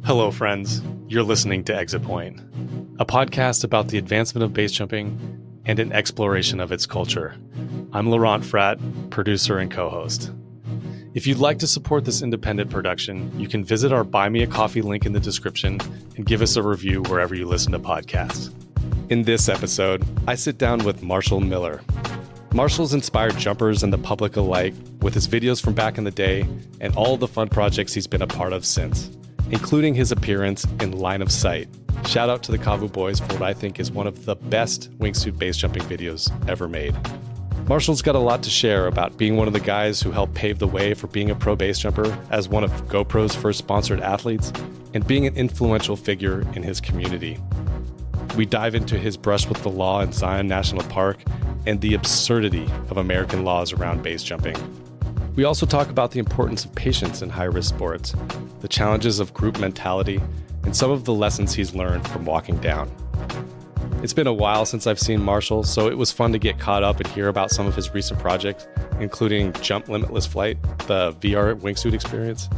Hello, friends. You're listening to Exit Point, a podcast about the advancement of base jumping and an exploration of its culture. I'm Laurent Fratt, producer and co-host. If you'd like to support this independent production, you can visit our Buy Me a Coffee link in the description and give us a review wherever you listen to podcasts. In this episode, I sit down with Marshall Miller. Marshall's inspired jumpers and the public alike with his videos from back in the day and all the fun projects he's been a part of since, including his appearance in Line of Sight. Shout out to the Kavu Boys for what I think is one of the best wingsuit base jumping videos ever made. Marshall's got a lot to share about being one of the guys who helped pave the way for being a pro base jumper as one of GoPro's first sponsored athletes and being an influential figure in his community. We dive into his brush with the law in Zion National Park and the absurdity of American laws around base jumping. We also talk about the importance of patience in high-risk sports, the challenges of group mentality, and some of the lessons he's learned from walking down. It's been a while since I've seen Marshall, so it was fun to get caught up and hear about some of his recent projects, including Jump Limitless Flight, the VR wingsuit experience.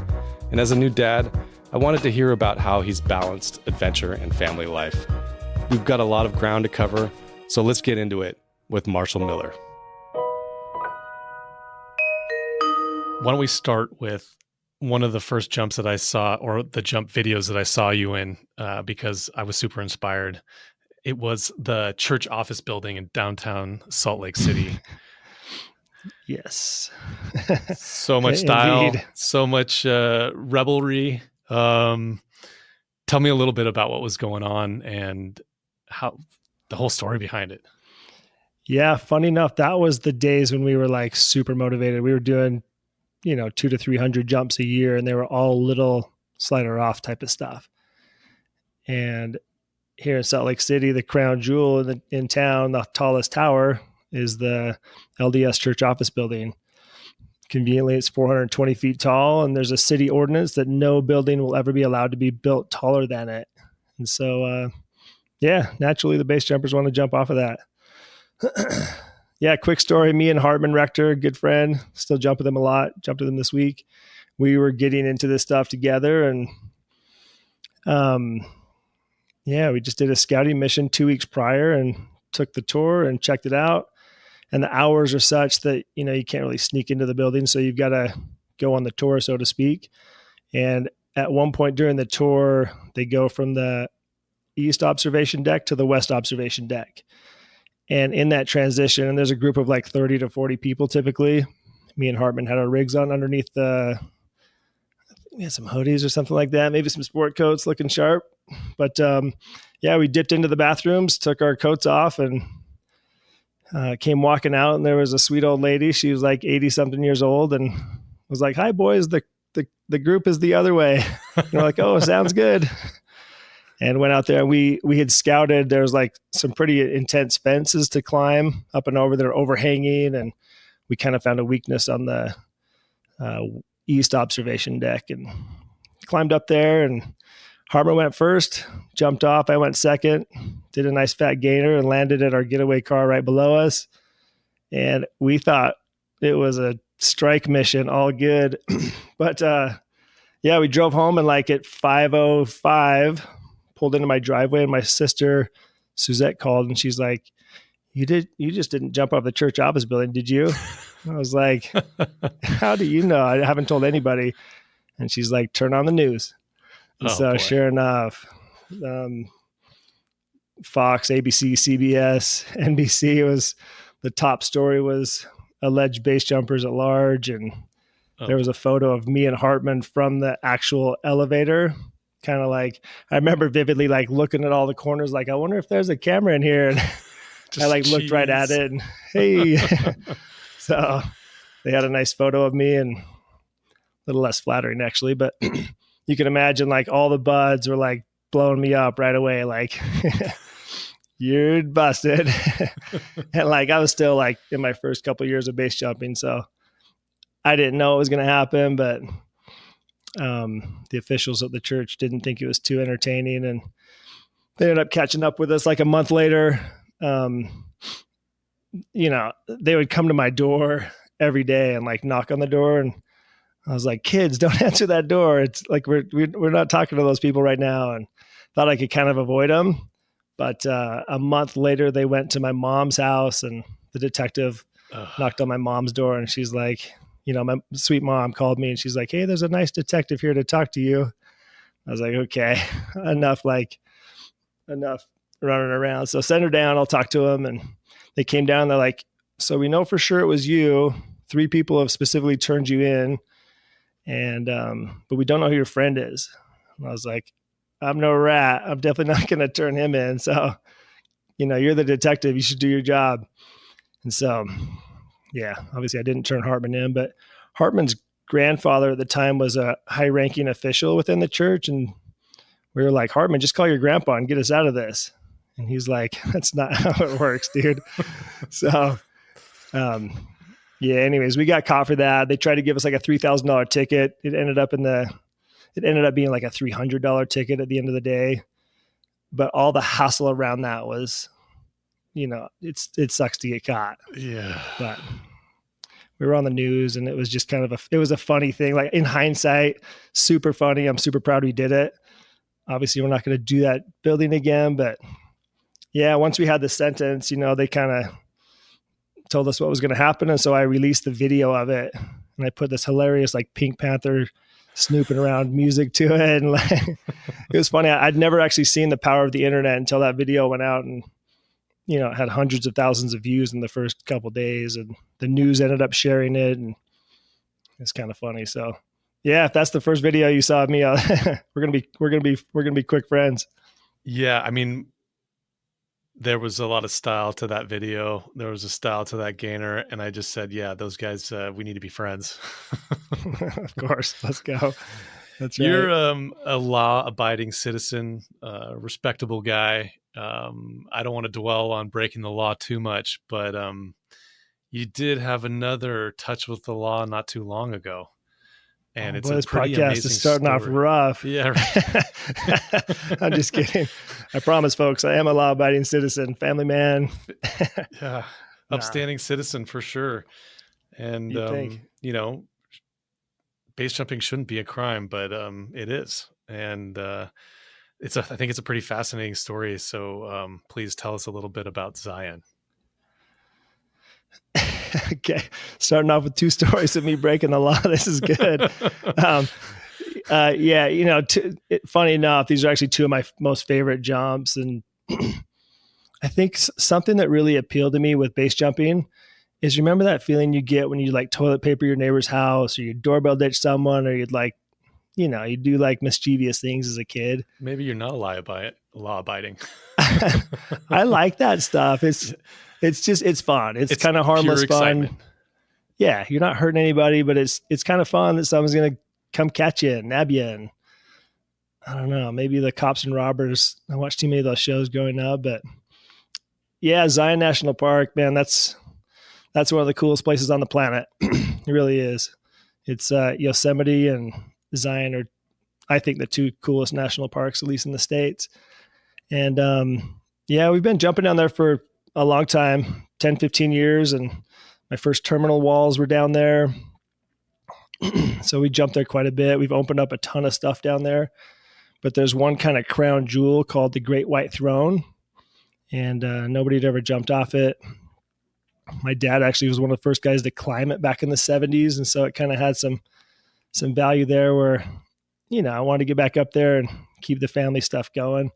And as a new dad, I wanted to hear about how he's balanced adventure and family life. We've got a lot of ground to cover, so let's get into it with Marshall Miller. Why don't we start with one of the first jumps that I saw, or the jump videos that I saw you in, because I was super inspired. It was the church office building in downtown Salt Lake City. Yes. So much style, Indeed. so much revelry. Tell me a little bit about what was going on and how the whole story behind it. Yeah. Funny enough, that was the days when we were like super motivated. We were doing, 200 to 300 jumps a year, and they were all little slider off type of stuff. And here in Salt Lake City, the crown jewel in town, the tallest tower is the LDS church office building. Conveniently, it's 420 feet tall, and there's a city ordinance that no building will ever be allowed to be built taller than it. And so, naturally, the base jumpers want to jump off of that. Yeah, quick story. Me and Hartman Rector, good friend, still jump with him a lot. Jumped with him this week. We were getting into this stuff together, and we just did a scouting mission 2 weeks prior and took the tour and checked it out. And the hours are such that, you can't really sneak into the building. So you've got to go on the tour, so to speak. And at one point during the tour, they go from the east observation deck to the west observation deck. And in that transition, and there's a group of like 30 to 40 people typically. Me and Hartman had our rigs on underneath we had some hoodies or something like that, maybe some sport coats looking sharp. But we dipped into the bathrooms, took our coats off, and came walking out. And there was a sweet old lady. She was like 80 something years old, and was like, "Hi, boys. The group is the other way." And we're like, "Oh, sounds good." And went out there, and we had scouted. There was like some pretty intense fences to climb up and over that are overhanging, and we kind of found a weakness on the east observation deck and climbed up there. And Hartman went first, jumped off. I went second, did a nice fat gainer, and landed at our getaway car right below us. And we thought it was a strike mission, all good. But we drove home, and like at 5:05. Pulled into my driveway, and my sister Suzette called, and she's like, you just didn't jump off the church office building, did you?" I was like, "How do you know? I haven't told anybody." And she's like, "Turn on the news." And sure enough, Fox, ABC, CBS, NBC, was the top story was alleged base jumpers at large. And there was a photo of me and Hartman from the actual elevator. Kind of like, I remember vividly like looking at all the corners, like, I wonder if there's a camera in here. And I like looked right at it, and hey. So they had a nice photo of me, and a little less flattering actually, but you can imagine like all the buds were like blowing me up right away. Like, "You're busted." And like, I was still like in my first couple of years of base jumping. So I didn't know it was going to happen, but the officials at the church didn't think it was too entertaining, and they ended up catching up with us like a month later. They would come to my door every day and like knock on the door, and I was like, kids, don't answer that door. It's like, we're not talking to those people right now. And thought I could kind of avoid them. But a month later, they went to my mom's house, and the detective knocked on my mom's door, and she's like, my sweet mom called me, and she's like, hey, there's a nice detective here to talk to you. I was like, okay, enough running around. So send her down. I'll talk to him. And they came down. They're like, so we know for sure it was you. 3 people have specifically turned you in. And, but we don't know who your friend is. And I was like, I'm no rat. I'm definitely not going to turn him in. So, you're the detective. You should do your job. And so, yeah, obviously I didn't turn Hartman in, but Hartman's grandfather at the time was a high-ranking official within the church. And we were like, Hartman, just call your grandpa and get us out of this. And he's like, that's not how it works, dude. So, yeah, anyways, we got caught for that. They tried to give us like a $3,000 ticket. It ended up being like a $300 ticket at the end of the day. But all the hassle around that was, it sucks to get caught. Yeah. But we were on the news, and it was just kind of it was a funny thing. Like, in hindsight, super funny. I'm super proud we did it. Obviously, we're not going to do that building again, but yeah, once we had the sentence, they kind of told us what was going to happen. And so I released the video of it, and I put this hilarious, like, Pink Panther snooping around music to it. And like, it was funny. I'd never actually seen the power of the internet until that video went out, and, it had hundreds of thousands of views in the first couple of days, and the news ended up sharing it. And it's kind of funny. So yeah, if that's the first video you saw of me, we're going to be quick friends. Yeah. I mean, there was a lot of style to that video. There was a style to that gainer. And I just said, yeah, those guys, we need to be friends. Of course. Let's go. That's right. You're a law-abiding citizen, respectable guy. I don't want to dwell on breaking the law too much, but you did have another touch with the law not too long ago. And it's this podcast is starting off rough. Yeah. Right. I'm just kidding. I promise, folks, I am a law-abiding citizen, family man. Yeah. Upstanding citizen for sure. And, base jumping shouldn't be a crime, but it is. And I think it's a pretty fascinating story. So please tell us a little bit about Zion. Okay, starting off with 2 stories of me breaking the law. This is good. Yeah, funny enough, these are actually 2 of my most favorite jumps. And I think something that really appealed to me with base jumping is, remember that feeling you get when you like toilet paper your neighbor's house, or you doorbell ditch someone, or you'd like, you do like mischievous things as a kid. Maybe you're not law abiding. I like that stuff. It's fun. It's kind of harmless fun. Yeah, you're not hurting anybody, but it's kind of fun that someone's going to come catch you and nab you. And I don't know, maybe the Cops and Robbers. I watched too many of those shows growing up, but yeah, Zion National Park, man, that's one of the coolest places on the planet. It really is. It's Yosemite and Zion are, I think, the 2 coolest national parks, at least in the States. And we've been jumping down there for a long time, 10, 15 years. And my first terminal walls were down there. So we jumped there quite a bit. We've opened up a ton of stuff down there, but there's one kind of crown jewel called the Great White Throne. And nobody had ever jumped off it. My dad actually was one of the first guys to climb it back in the 70s. And so it kind of had some value there where, I wanted to get back up there and keep the family stuff going.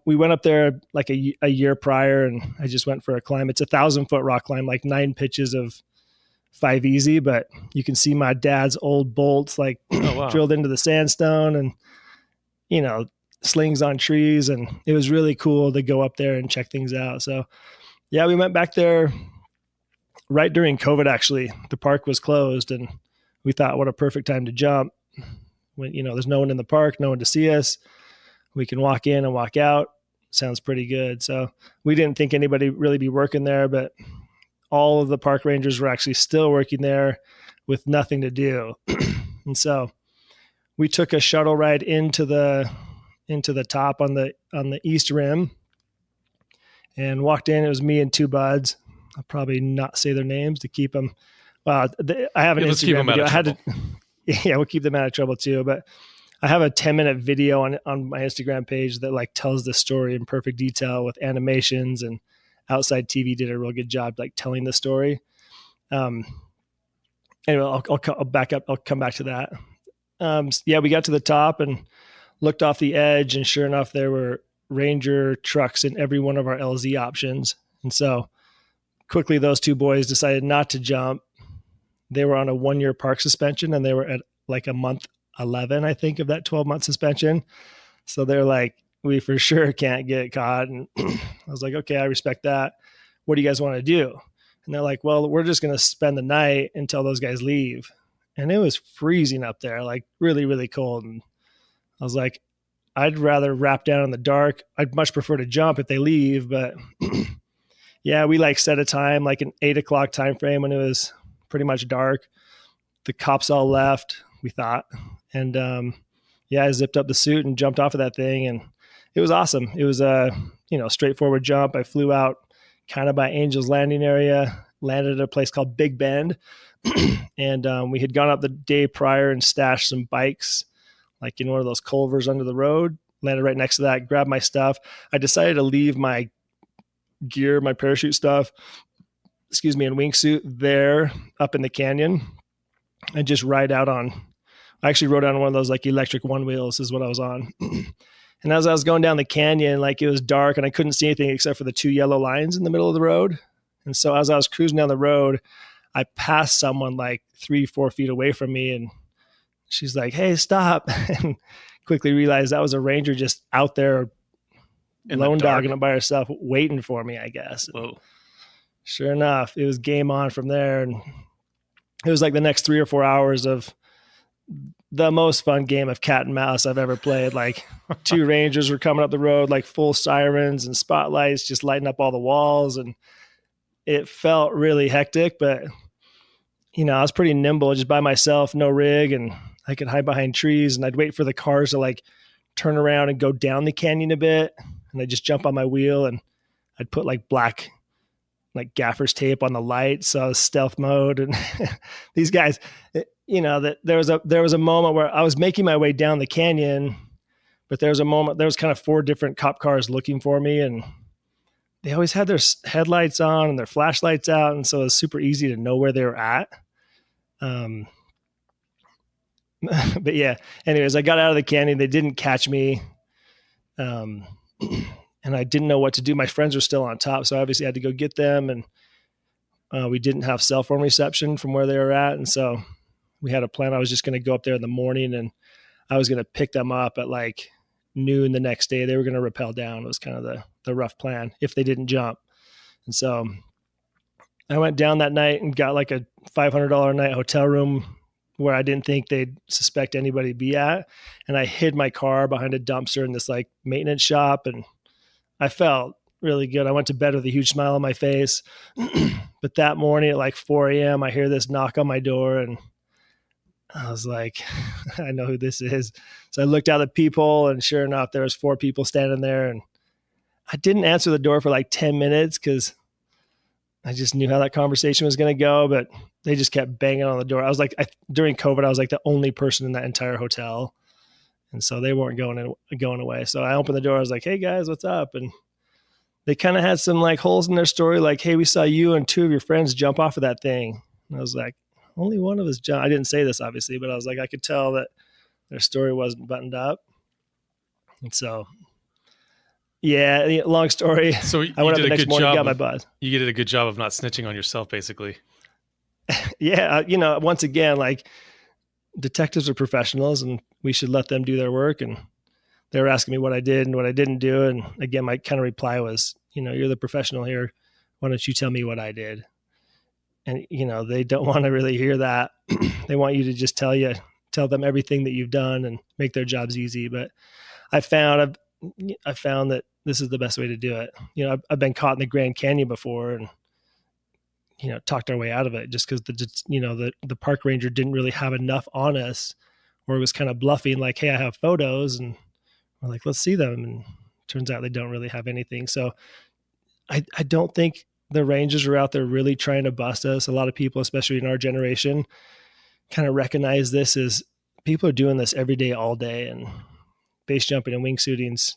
We went up there like a year prior, and I just went for a climb. It's 1,000-foot rock climb, like 9 pitches of 5 easy, but you can see my dad's old bolts like drilled into the sandstone, and, slings on trees. And it was really cool to go up there and check things out. So yeah, we went back there right during COVID. Actually, the park was closed, and we thought, what a perfect time to jump when, there's no one in the park, no one to see us. We can walk in and walk out. Sounds pretty good. So we didn't think anybody really be working there, but all of the park rangers were actually still working there with nothing to do. And so we took a shuttle ride into the top on the east rim and walked in. It was me and 2 buds. I'll probably not say their names to keep them. I have an Instagram video. Yeah, we'll keep them out of trouble too. But I have a 10-minute video on my Instagram page that like tells the story in perfect detail with animations, and Outside TV did a real good job like telling the story. Anyway, I'll back up. I'll come back to that. Yeah, we got to the top and looked off the edge, and sure enough, there were Ranger trucks in every one of our LZ options. And so quickly, those two boys decided not to jump. They were on a 1-year park suspension, and they were at like a month 11, I think, of that 12-month suspension. So they're like, we for sure can't get caught. And I was like, okay, I respect that. What do you guys want to do? And they're like, well, we're just going to spend the night until those guys leave. And it was freezing up there, like really, really cold. And I was like, I'd rather wrap down in the dark. I'd much prefer to jump if they leave. But yeah, we like set a time, like an 8 o'clock time frame when it was pretty much dark. The cops all left, we thought. And yeah, I zipped up the suit and jumped off of that thing. And it was awesome. It was a straightforward jump. I flew out kind of by Angel's Landing area, landed at a place called Big Bend. And we had gone up the day prior and stashed some bikes, like in one of those culvers under the road, landed right next to that, grabbed my stuff. I decided to leave my gear, my parachute stuff, and wingsuit there up in the canyon and just ride out on, I actually rode on one of those like electric one wheels is what I was on. And as I was going down the canyon, like it was dark and I couldn't see anything except for the 2 yellow lines in the middle of the road. And so as I was cruising down the road, I passed someone like 3-4 feet away from me, and she's like, "Hey, stop." And quickly realized that was a ranger just out there lone dogging it by herself, waiting for me, I guess. Whoa. Sure enough, it was game on from there. And it was like the next 3 or 4 hours of the most fun game of cat and mouse I've ever played. Like 2 rangers were coming up the road, like full sirens and spotlights, just lighting up all the walls. And it felt really hectic, but I was pretty nimble just by myself, no rig, and I could hide behind trees, and I'd wait for the cars to like turn around and go down the canyon a bit. And I'd just jump on my wheel and I'd put like black, like gaffer's tape on the light. So I was stealth mode. And these guys, that there was a moment where I was making my way down the canyon, but there was kind of 4 different cop cars looking for me, and they always had their headlights on and their flashlights out. And so it was super easy to know where they were at. But yeah, anyways, I got out of the canyon. They didn't catch me. And I didn't know what to do. My friends were still on top, so I obviously had to go get them. And we didn't have cell phone reception from where they were at. And so we had a plan. I was just going to go up there in the morning, and I was going to pick them up at like noon the next day. They were going to rappel down. It was kind of the rough plan if they didn't jump. And so I went down that night and got like a $500 a night hotel room where I didn't think they'd suspect anybody be at. And I hid my car behind a dumpster in this like maintenance shop. And I felt really good. I went to bed with a huge smile on my face. But that morning at like 4 a.m., I hear this knock on my door, and I was like, I know who this is. So I looked out the peephole, and sure enough, there was 4 people standing there. And I didn't answer the door for like 10 minutes because I just knew how that conversation was going to go, but they just kept banging on the door. I was like, during COVID, I was like the only person in that entire hotel. And so they weren't going away. So I opened the door. I was like, "Hey guys, what's up?" And they kind of had some like holes in their story. Like, "Hey, we saw you and 2 of your friends jump off of that thing." And I was like, only one of us jumped. I didn't say this obviously, but I was like, I could tell that their story wasn't buttoned up. And so, yeah, long story. So I went up the next morning, got my buzz. You did a good job of not snitching on yourself, basically. Yeah. Once again, like detectives are professionals, and we should let them do their work. And they were asking me what I did and what I didn't do. And again, my kind of reply was, you're the professional here. Why don't you tell me what I did? And, they don't want to really hear that. They want you to just tell them everything that you've done and make their jobs easy. But I found that this is the best way to do it. I've been caught in the Grand Canyon before, and, talked our way out of it just because the park ranger didn't really have enough on us, or it was kind of bluffing like, "Hey, I have photos," and we're like, "Let's see them." And turns out they don't really have anything. So I don't think the rangers are out there really trying to bust us. A lot of people, especially in our generation, kind of recognize this as people are doing this every day, all day, and base jumping and wingsuiting's,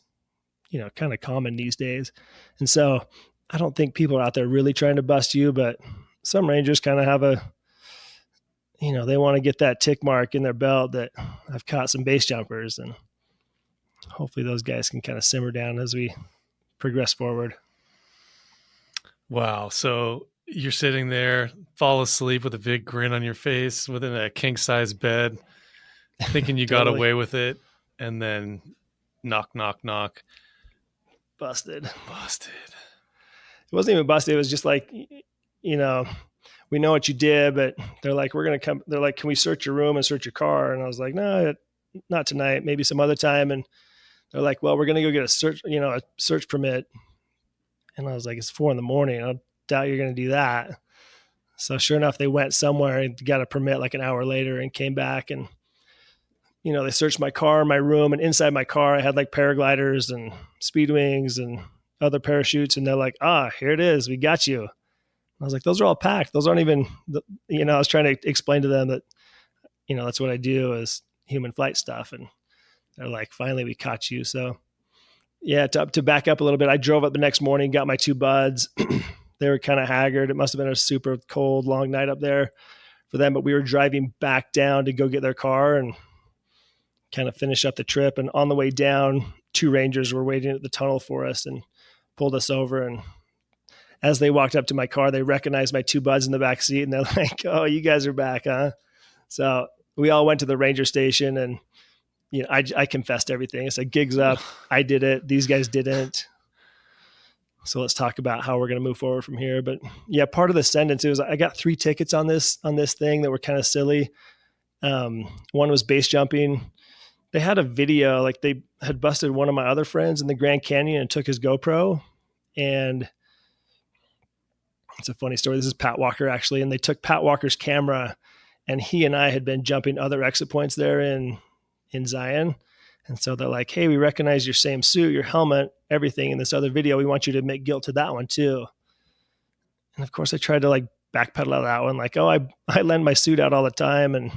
kind of common these days. And so I don't think people are out there really trying to bust you, but some rangers kind of have they want to get that tick mark in their belt that I've caught some base jumpers, and hopefully those guys can kind of simmer down as we progress forward. Wow. So you're sitting there, fall asleep with a big grin on your face within a king size bed, thinking you got away with it. And then knock, knock, knock. Busted. It wasn't even busted. It was just like, we know what you did, but they're like, we're going to come. They're like, can we search your room and search your car? And I was like, no, not tonight, maybe some other time. And they're like, well, we're going to go get a search permit. And I was like, it's 4 a.m. I doubt you're going to do that. So sure enough, they went somewhere and got a permit like an hour later and came back, and, they searched my car, my room, and inside my car, I had like paragliders and speed wings and other parachutes. And they're like, here it is. We got you. I was like, those are all packed. Those aren't even, I was trying to explain to them that, that's what I do is human flight stuff. And they're like, finally, we caught you. So yeah, to back up a little bit, I drove up the next morning, got my 2 buds. They were kind of haggard. It must have been a super cold, long night up there for them, but we were driving back down to go get their car and kind of finish up the trip. And on the way down, 2 rangers were waiting at the tunnel for us and pulled us over. And as they walked up to my car, they recognized my 2 buds in the back seat, and they're like, oh, you guys are back, huh? So we all went to the ranger station, and I confessed everything. I said, gig's up. I did it. These guys didn't. So let's talk about how we're going to move forward from here. But yeah, part of the sentence, it was, I got 3 tickets on this thing that were kind of silly. One was base jumping. They had a video, like they had busted one of my other friends in the Grand Canyon and took his GoPro. And it's a funny story. This is Pat Walker, actually. And they took Pat Walker's camera, and he and I had been jumping other exit points there in Zion. And so they're like, hey, we recognize your same suit, your helmet, everything in this other video. We want you to admit guilt to that one too. And of course I tried to like backpedal out that one. Like, I lend my suit out all the time, and,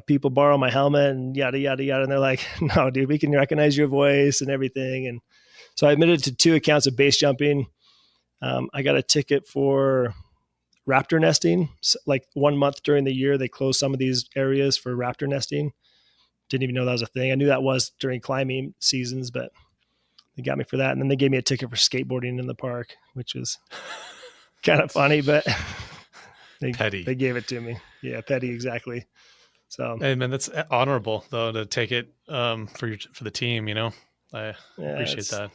people borrow my helmet and yada, yada, yada. And they're like, no, dude, we can recognize your voice and everything. And so I admitted to 2 accounts of base jumping. I got a ticket for raptor nesting. So, like 1 month during the year, they closed some of these areas for raptor nesting. Didn't even know that was a thing. I knew that was during climbing seasons, but they got me for that. And then they gave me a ticket for skateboarding in the park, which was kind of funny, but petty. They gave it to me. Yeah, petty, exactly. So, hey man, that's honorable though to take it for the team. I appreciate that.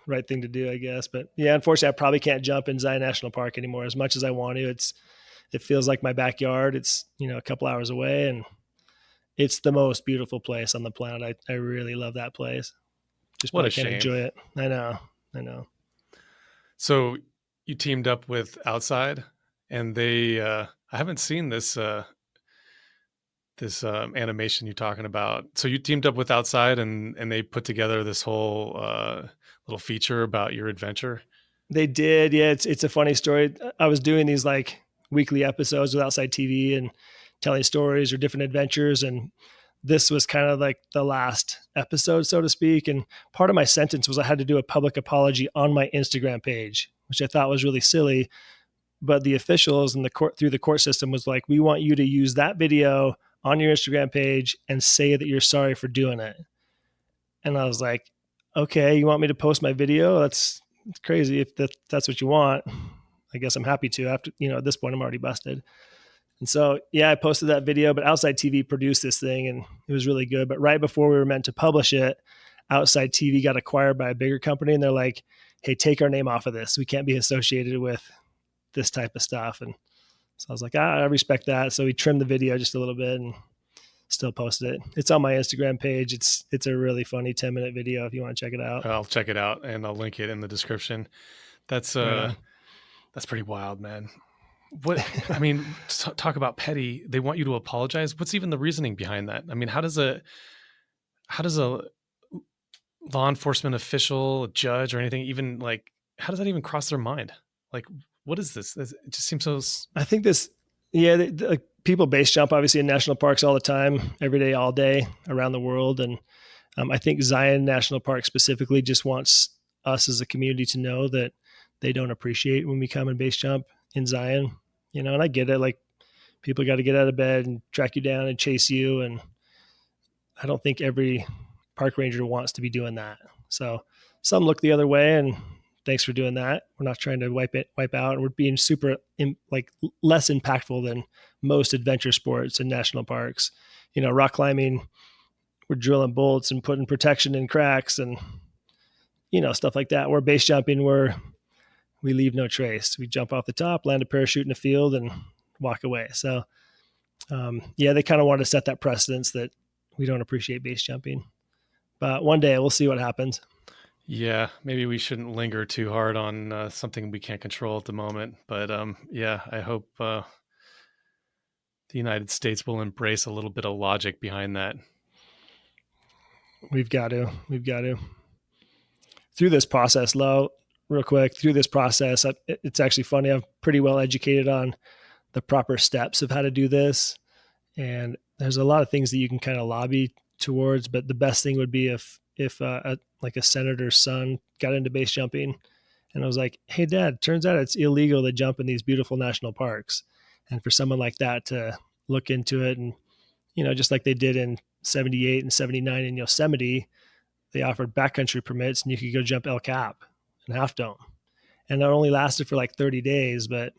Right thing to do, I guess. But yeah, unfortunately, I probably can't jump in Zion National Park anymore as much as I want to. It feels like my backyard. It's a couple hours away, and it's the most beautiful place on the planet. I really love that place. Just what a can't shame. Enjoy it. I know. So you teamed up with Outside, and they I haven't seen this animation you're talking about. So you teamed up with Outside, and they put together this whole little feature about your adventure. They did. Yeah. It's a funny story. I was doing these like weekly episodes with Outside TV and telling stories or different adventures. And this was kind of like the last episode, so to speak. And part of my sentence was I had to do a public apology on my Instagram page, which I thought was really silly. But the officials and the court, through the court system, was like, we want you to use that video on your Instagram page and say that you're sorry for doing it. And I was like, okay, you want me to post my video? That's crazy. If that's what you want, I guess I'm happy to. After, at this point, I'm already busted. And so, yeah, I posted that video, but Outside TV produced this thing, and it was really good. But right before we were meant to publish it, Outside TV got acquired by a bigger company, and they're like, hey, take our name off of this. We can't be associated with this type of stuff. And so I was like, I respect that. So we trimmed the video just a little bit and still posted it. It's on my Instagram page. It's a really funny 10-minute video if you want to check it out. I'll check it out, and I'll link it in the description. That's pretty wild, man. What I mean, talk about petty. They want you to apologize. What's even the reasoning behind that? I mean, how does a law enforcement official, a judge, or anything even like, how does that even cross their mind? Like, what is this? It just seems so. I think this, yeah, like people base jump obviously in national parks all the time, every day, all day around the world. And I think Zion National Park specifically just wants us as a community to know that they don't appreciate when we come and base jump in Zion, and I get it. Like, people got to get out of bed and track you down and chase you. And I don't think every park ranger wants to be doing that. So some look the other way, and thanks for doing that. We're not trying to wipe out. And we're being less impactful than most adventure sports in national parks. Rock climbing, we're drilling bolts and putting protection in cracks and, stuff like that. We're base jumping where we leave no trace. We jump off the top, land a parachute in the field, and walk away. So, they kind of want to set that precedence that we don't appreciate base jumping. But one day we'll see what happens. Yeah, maybe we shouldn't linger too hard on something we can't control at the moment. But I hope the United States will embrace a little bit of logic behind that. We've got to. Through this process, real quick, it's actually funny. I'm pretty well educated on the proper steps of how to do this. And there's a lot of things that you can kind of lobby towards, but the best thing would be if a senator's son got into base jumping and I was like, hey dad, turns out it's illegal to jump in these beautiful national parks. And for someone like that to look into it, and, just like they did in 78 and 79 in Yosemite, they offered backcountry permits and you could go jump El Cap and Half Dome. And that only lasted for like 30 days, but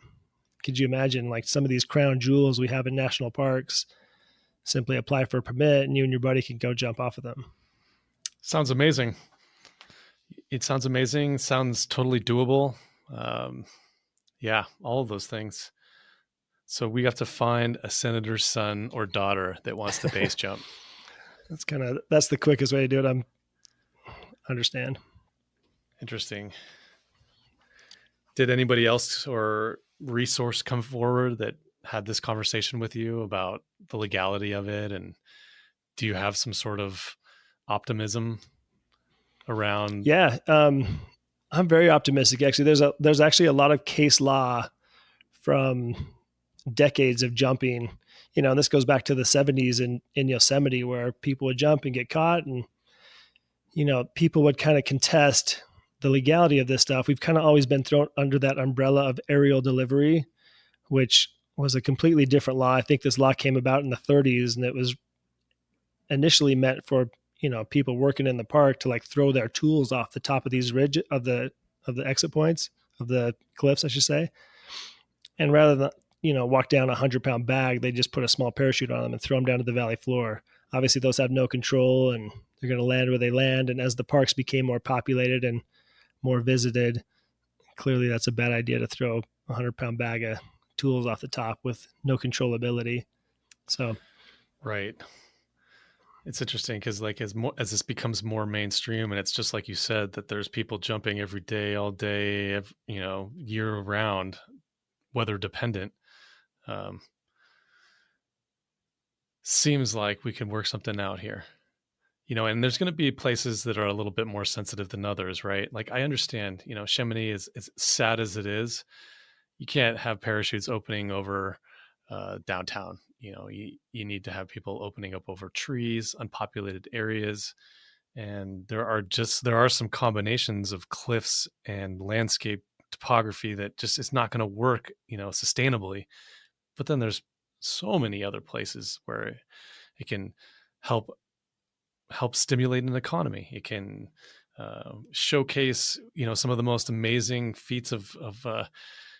could you imagine, like, some of these crown jewels we have in national parks, simply apply for a permit and you and your buddy can go jump off of them. Sounds amazing. It sounds amazing. Sounds totally doable. All of those things. So we have to find a senator's son or daughter that wants to base jump. That's the quickest way to do it. I understand. Interesting. Did anybody else or resource come forward that had this conversation with you about the legality of it? And do you have some sort of optimism around? Yeah. I'm very optimistic. Actually, there's actually a lot of case law from decades of jumping, and this goes back to the 70s in Yosemite, where people would jump and get caught, and, people would kind of contest the legality of this stuff. We've kind of always been thrown under that umbrella of aerial delivery, which was a completely different law. I think this law came about in the 30s, and it was initially meant for, people working in the park to, like, throw their tools off the top of these ridge of the exit points of the cliffs, I should say. And rather than, walk down a 100-pound bag, they just put a small parachute on them and throw them down to the valley floor. Obviously those have no control and they're going to land where they land. And as the parks became more populated and more visited, clearly that's a bad idea to throw a 100-pound bag of tools off the top with no controllability. So, right. It's interesting because, like, as this becomes more mainstream, and it's just like you said, that there's people jumping every day, all day, year round, weather dependent. Seems like we can work something out here, and there's going to be places that are a little bit more sensitive than others, right? Like, I understand, Chamonix is as sad as it is. You can't have parachutes opening over downtown. You need to have people opening up over trees, unpopulated areas. And there are some combinations of cliffs and landscape topography that just is not going to work, sustainably. But then there's so many other places where it can help stimulate an economy. It can showcase, some of the most amazing feats of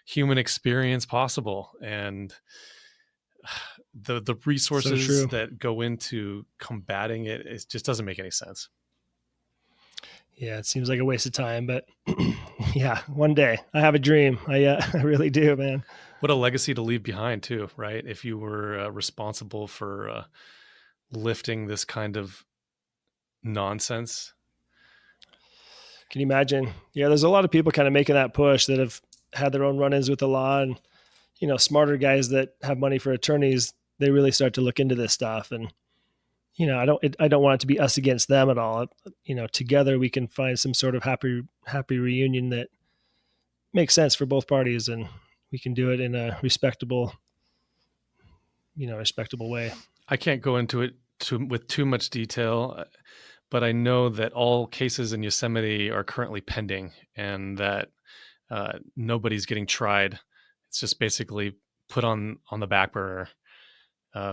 human experience possible. And the resources that go into combating it just doesn't make any sense. Yeah, it seems like a waste of time, but yeah, one day. I have a dream. I really do, man. What a legacy to leave behind too, right? If you were responsible for lifting this kind of nonsense. Can you imagine? Yeah, there's a lot of people kind of making that push that have had their own run-ins with the law, and, smarter guys that have money for attorneys, they really start to look into this stuff. And, I don't want it to be us against them at all. Together we can find some sort of happy reunion that makes sense for both parties, and we can do it in a respectable respectable way. I can't go into it with too much detail, but I know that all cases in Yosemite are currently pending, and that nobody's getting tried. It's just basically put on the back burner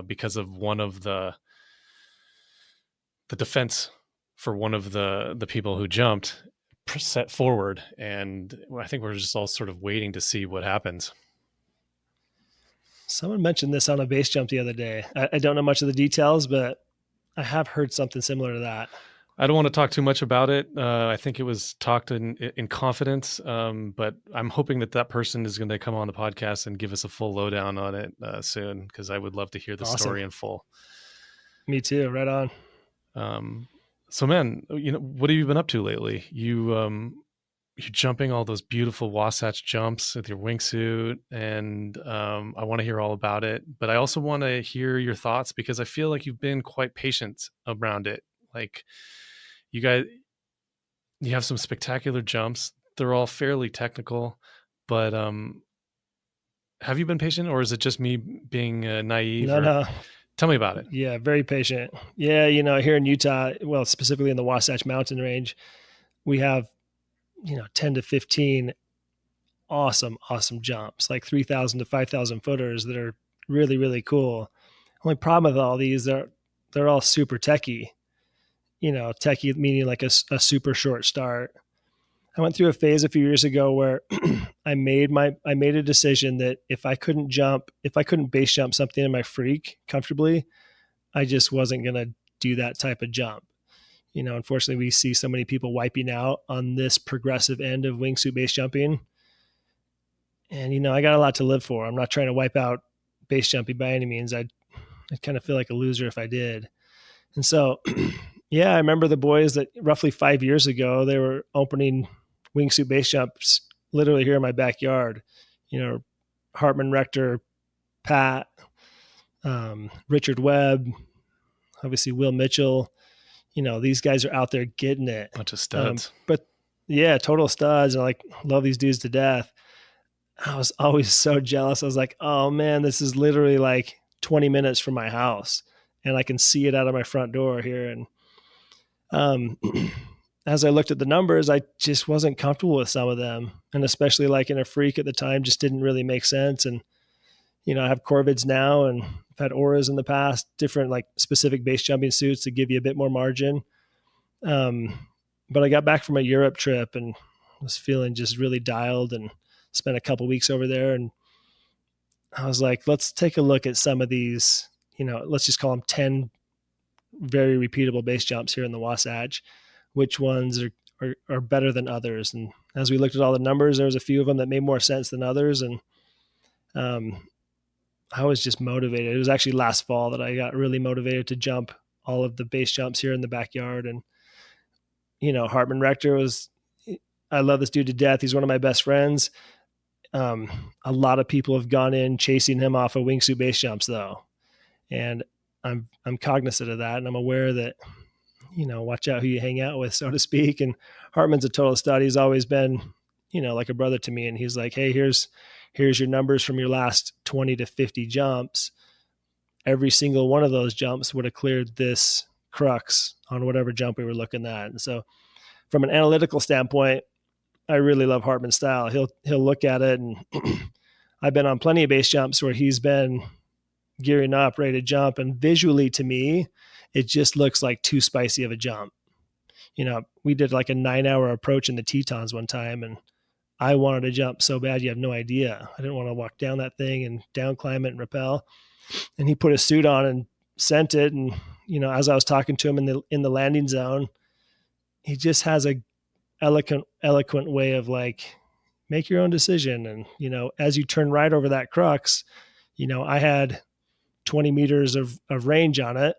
because of one of the defense for one of the people who jumped set forward, and I think we're just all sort of waiting to see what happens. Someone mentioned this on a base jump the other day. I don't know much of the details, but I have heard something similar to that. I don't want to talk too much about it. I think it was talked in confidence, but I'm hoping that person is going to come on the podcast and give us a full lowdown on it soon, because I would love to hear the story in full. Me too. Right on. So, man, what have you been up to lately? You're jumping all those beautiful Wasatch jumps with your wingsuit, and I want to hear all about it. But I also want to hear your thoughts, because I feel like you've been quite patient around it. Like, you have some spectacular jumps. They're all fairly technical, but have you been patient, or is it just me being naive? No. Tell me about it. Yeah, very patient. Yeah, here in Utah, well, specifically in the Wasatch Mountain Range, we have 10 to 15 awesome jumps, like 3,000 to 5,000 footers that are really, really cool. Only problem with all these, they're all super techie. Techie meaning like a super short start. I went through a phase a few years ago where I made a decision that if I couldn't base jump something in my freak comfortably, I just wasn't going to do that type of jump. Unfortunately, we see so many people wiping out on this progressive end of wingsuit base jumping. And, I got a lot to live for. I'm not trying to wipe out base jumping by any means. I'd kind of feel like a loser if I did. And so, yeah, I remember the boys that roughly 5 years ago, they were opening wingsuit base jumps literally here in my backyard. Hartman Rector, Pat, Richard Webb, obviously Will Mitchell. These guys are out there getting it. Bunch of studs. But yeah, total studs. And I love these dudes to death. I was always so jealous. I was like, oh man, this is literally like 20 minutes from my house, and I can see it out of my front door here. And as I looked at the numbers, I just wasn't comfortable with some of them. And especially like in a freak at the time, just didn't really make sense. And, I have Corvids now, and I've had Auras in the past, different like specific base jumping suits to give you a bit more margin. But I got back from a Europe trip and was feeling just really dialed, and spent a couple weeks over there. And I was like, let's take a look at some of these, let's just call them 10 very repeatable base jumps here in the Wasatch. Which ones are better than others? And as we looked at all the numbers, there was a few of them that made more sense than others. And I was just motivated. It was actually last fall that I got really motivated to jump all of the base jumps here in the backyard. And, Hartman Rector I love this dude to death. He's one of my best friends. A lot of people have gone in chasing him off of wingsuit base jumps though. And I'm cognizant of that. And I'm aware that, watch out who you hang out with, so to speak. And Hartman's a total stud. He's always been, like a brother to me. And he's like, hey, here's your numbers from your last 20 to 50 jumps. Every single one of those jumps would have cleared this crux on whatever jump we were looking at. And so from an analytical standpoint, I really love Hartman's style. He'll look at it, and I've been on plenty of base jumps where he's been gearing up, ready to jump. And visually to me, it just looks like too spicy of a jump. We did like a 9-hour approach in the Tetons one time, and I wanted to jump so bad you have no idea. I didn't want to walk down that thing and down climb it and rappel. And he put a suit on and sent it. And, as I was talking to him in the landing zone, he just has a eloquent way of like, make your own decision. And, as you turn right over that crux, I had 20 meters of range on it.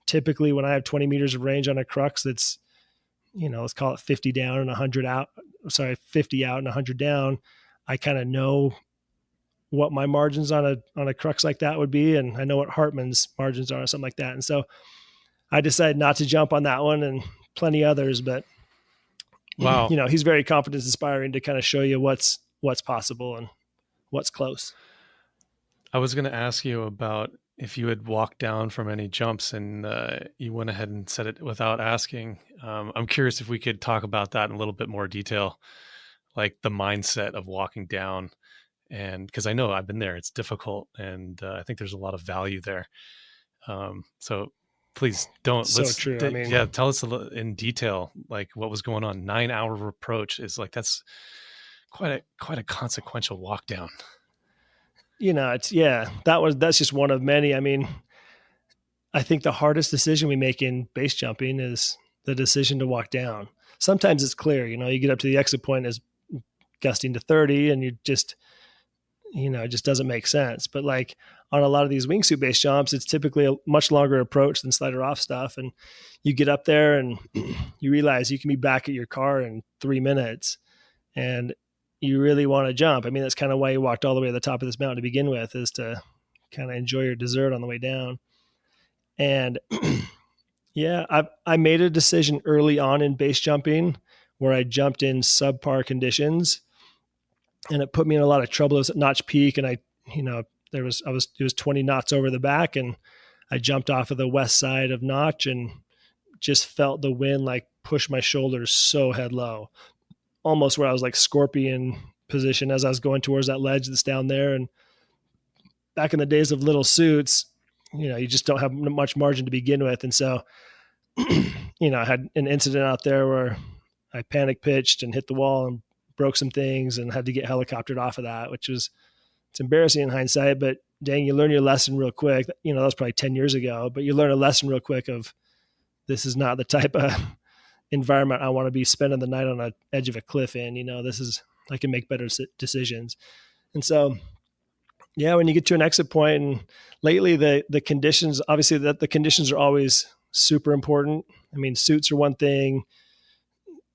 Typically when I have 20 meters of range on a crux, that's, let's call it 50 down and 100 out. Sorry, 50 out and 100 down. I kind of know what my margins on a crux like that would be. And I know what Hartman's margins are or something like that. And so I decided not to jump on that one, and plenty others, but wow, he's very confidence inspiring to kind of show you what's possible and what's close. I was going to ask you about if you had walked down from any jumps and you went ahead and said it without asking. I'm curious if we could talk about that in a little bit more detail, like the mindset of walking down. And because I know I've been there, it's difficult, and I think there's a lot of value there. So please don't. So true. I mean, tell us in detail, like what was going on. 9-hour approach is like that's quite a consequential walk down. that's just one of many. I mean, I think the hardest decision we make in base jumping is the decision to walk down. Sometimes it's clear, you get up to the exit point is gusting to 30 and you just, it just doesn't make sense. But like on a lot of these wingsuit base jumps, it's typically a much longer approach than slider off stuff. And you get up there and you realize you can be back at your car in 3 minutes and you really want to jump. I mean, that's kind of why you walked all the way to the top of this mountain to begin with, is to kind of enjoy your dessert on the way down. And yeah, I made a decision early on in base jumping where I jumped in subpar conditions, and it put me in a lot of trouble. It was at Notch Peak, and it was 20 knots over the back, and I jumped off of the west side of Notch and just felt the wind like push my shoulders so head low, almost where I was like scorpion position as I was going towards that ledge that's down there. And back in the days of little suits, you just don't have much margin to begin with. And so, I had an incident out there where I panic pitched and hit the wall and broke some things and had to get helicoptered off of that, it's embarrassing in hindsight, but dang, you learn your lesson real quick. That was probably 10 years ago, but you learn a lesson real quick of this is not the type of environment I want to be spending the night on the edge of a cliff in. I can make better decisions. And so, yeah, when you get to an exit point, and lately the conditions, obviously the conditions are always super important. I mean, suits are one thing,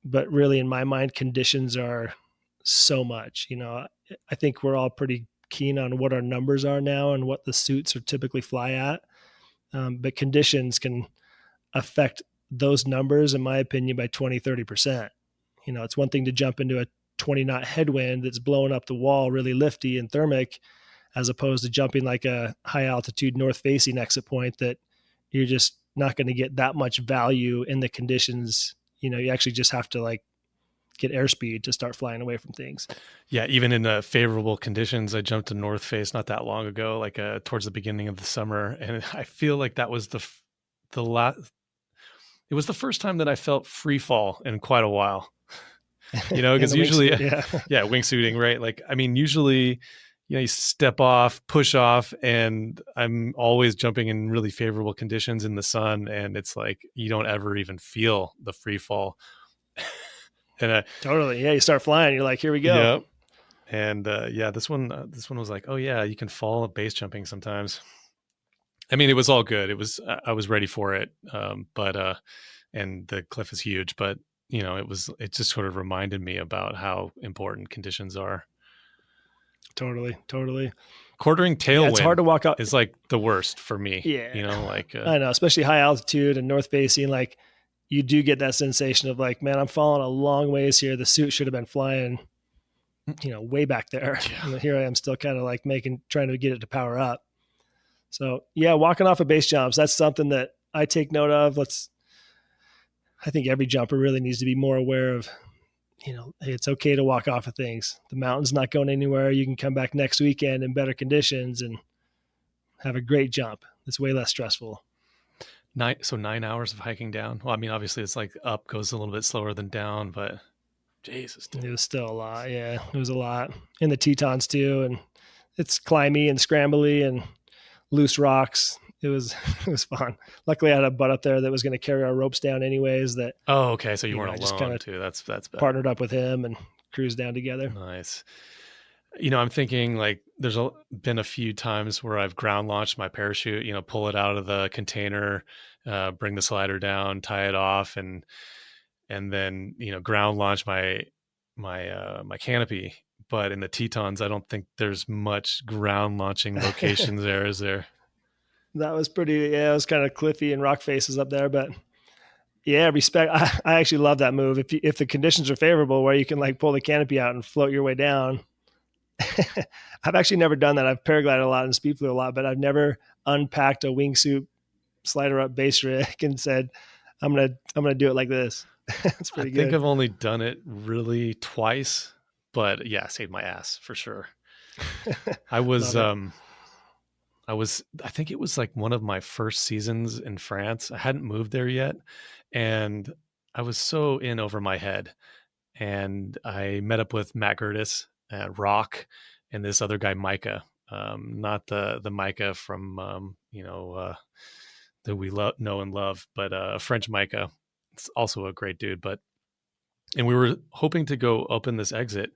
but really in my mind, conditions are so much. I think we're all pretty keen on what our numbers are now and what the suits are typically fly at. But conditions can affect those numbers, in my opinion, by 20, 30%. It's one thing to jump into a 20 knot headwind that's blowing up the wall, really lifty and thermic, as opposed to jumping like a high altitude north facing exit point that you're just not going to get that much value in the conditions. You actually just have to like get airspeed to start flying away from things. Yeah. Even in favorable conditions, I jumped to North Face not that long ago, like towards the beginning of the summer. And I feel like that was it was the first time that I felt free fall in quite a while, because usually, wingsuiting, right? Like, I mean, usually, you step off, push off, and I'm always jumping in really favorable conditions in the sun. And it's like, you don't ever even feel the free fall. And totally. Yeah. You start flying. You're like, here we go. Yep. And this one was like, oh yeah, you can fall base jumping sometimes. I mean, it was all good. I was ready for it. But and the cliff is huge, but it just sort of reminded me about how important conditions are. Totally. Quartering tailwind. Yeah, it's hard to walk out. Is like the worst for me. Yeah. I know, especially high altitude and north facing, like you do get that sensation of like, man, I'm falling a long ways here. The suit should have been flying, way back there. Yeah. And here I am still kind of like trying to get it to power up. So yeah, walking off of base jumps, that's something that I take note of. I think every jumper really needs to be more aware of, hey, it's okay to walk off of things. The mountain's not going anywhere. You can come back next weekend in better conditions and have a great jump. It's way less stressful. 9 hours of hiking down. Well, I mean, obviously it's like up goes a little bit slower than down, but Jesus. Dude. It was still a lot. Yeah, it was a lot. In the Tetons too. And it's climby and scrambly and loose rocks. It was fun. Luckily I had a butt up there that was going to carry our ropes down anyways. Oh, okay. So you weren't alone too. That's better. Partnered up with him and cruised down together. Nice. I'm thinking like there's been a few times where I've ground launched my parachute, pull it out of the container, bring the slider down, tie it off, and then, ground launch my canopy. But in the Tetons, I don't think there's much ground launching locations there, is there? That was it was kind of cliffy and rock faces up there, but yeah, respect. I actually love that move. If the conditions are favorable where you can like pull the canopy out and float your way down. I've actually never done that. I've paraglided a lot and speed flew a lot, but I've never unpacked a wingsuit slider up base rig and said, I'm gonna do it like this. It's pretty good. I think I've only done it really twice, but yeah, saved my ass for sure. I was I think it was like one of my first seasons in France. I hadn't moved there yet, and I was so in over my head. And I met up with Matt Gertis, Rock, and this other guy, Micah. Not the Micah from that we know and love, but a French Micah. It's also a great dude. And we were hoping to go open this exit,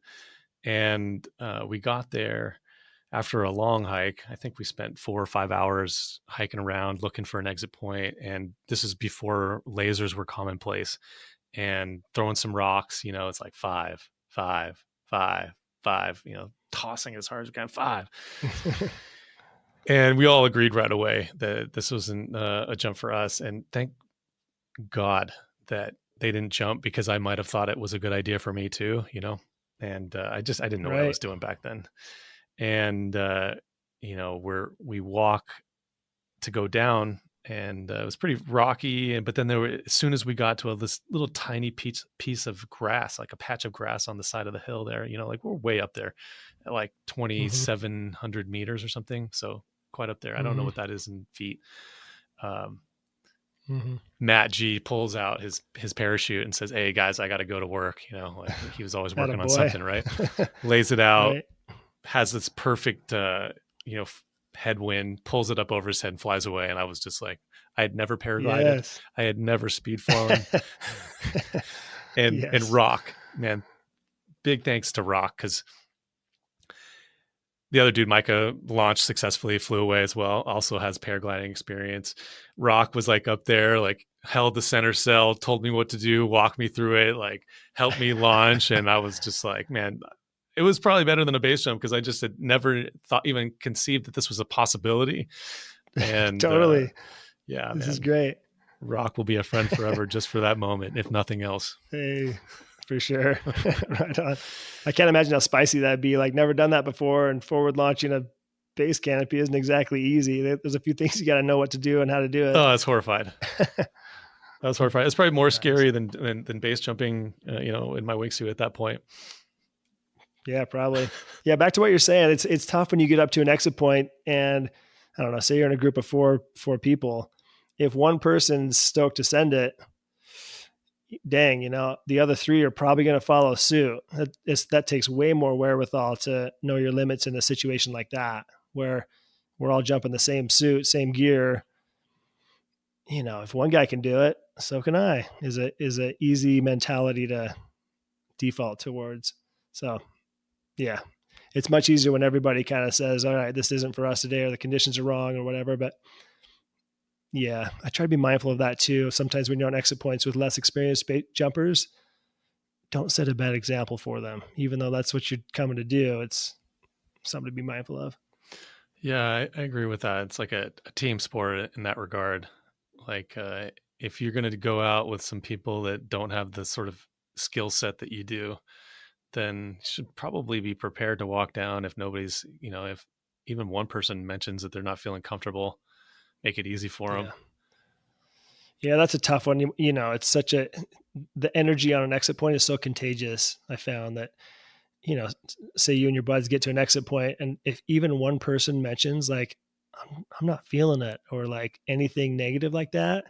and we got there after a long hike. I think we spent 4 or 5 hours hiking around looking for an exit point, and this is before lasers were commonplace. And throwing some rocks, it's like 5, 5, 5, 5, tossing as hard as we can, 5. And we all agreed right away that this wasn't a jump for us. And thank God that they didn't jump, because I might have thought it was a good idea for me too, and I didn't know what I was doing back then. And, we walk to go down, and it was pretty rocky. But then as soon as we got to this little tiny piece of grass, like a patch of grass on the side of the hill there, like we're way up there at like 2,700 meters or something. So quite up there. I don't know what that is in feet. Matt G pulls out his parachute and says, "Hey guys, I got to go to work." Like he was always working on something, right? Lays it out, right. Has this perfect, headwind, pulls it up over his head and flies away. And I was just like, I had never paraglided. Yes. I had never speed flown. And Rock, man, big thanks to Rock, because the other dude, Micah, launched successfully, flew away as well, also has paragliding experience. Rock was like up there, like held the center cell, told me what to do, walked me through it, like helped me launch. And I was just like, man, it was probably better than a base jump, because I just had never even conceived that this was a possibility. And totally. This is great. Rock will be a friend forever just for that moment, if nothing else. Hey, for sure. Right on. I can't imagine how spicy that'd be. Like, never done that before, and forward launching a base canopy isn't exactly easy. There's a few things you got to know what to do and how to do it. Oh, I was horrified. It's probably more scary than base jumping, in my wingsuit at that point. Yeah, probably. Yeah, back to what you're saying. It's tough when you get up to an exit point, and I don't know, say you're in a group of four people. If one person's stoked to send it, dang, the other 3 are probably going to follow suit. That takes way more wherewithal to know your limits in a situation like that, where we're all jumping the same suit, same gear. If one guy can do it, so can I. Is a easy mentality to default towards. So, yeah, it's much easier when everybody kind of says, all right, this isn't for us today, or the conditions are wrong or whatever. But yeah, I try to be mindful of that too. Sometimes when you're on exit points with less experienced jumpers, don't set a bad example for them. Even though that's what you're coming to do, it's something to be mindful of. Yeah, I agree with that. It's like a team sport in that regard. Like if you're going to go out with some people that don't have the sort of skill set that you do, then you should probably be prepared to walk down. If nobody's, if even one person mentions that they're not feeling comfortable, make it easy for them. Yeah, that's a tough one. It's the energy on an exit point is so contagious. I found that, say you and your buds get to an exit point, and if even one person mentions like, I'm not feeling it, or like anything negative like that,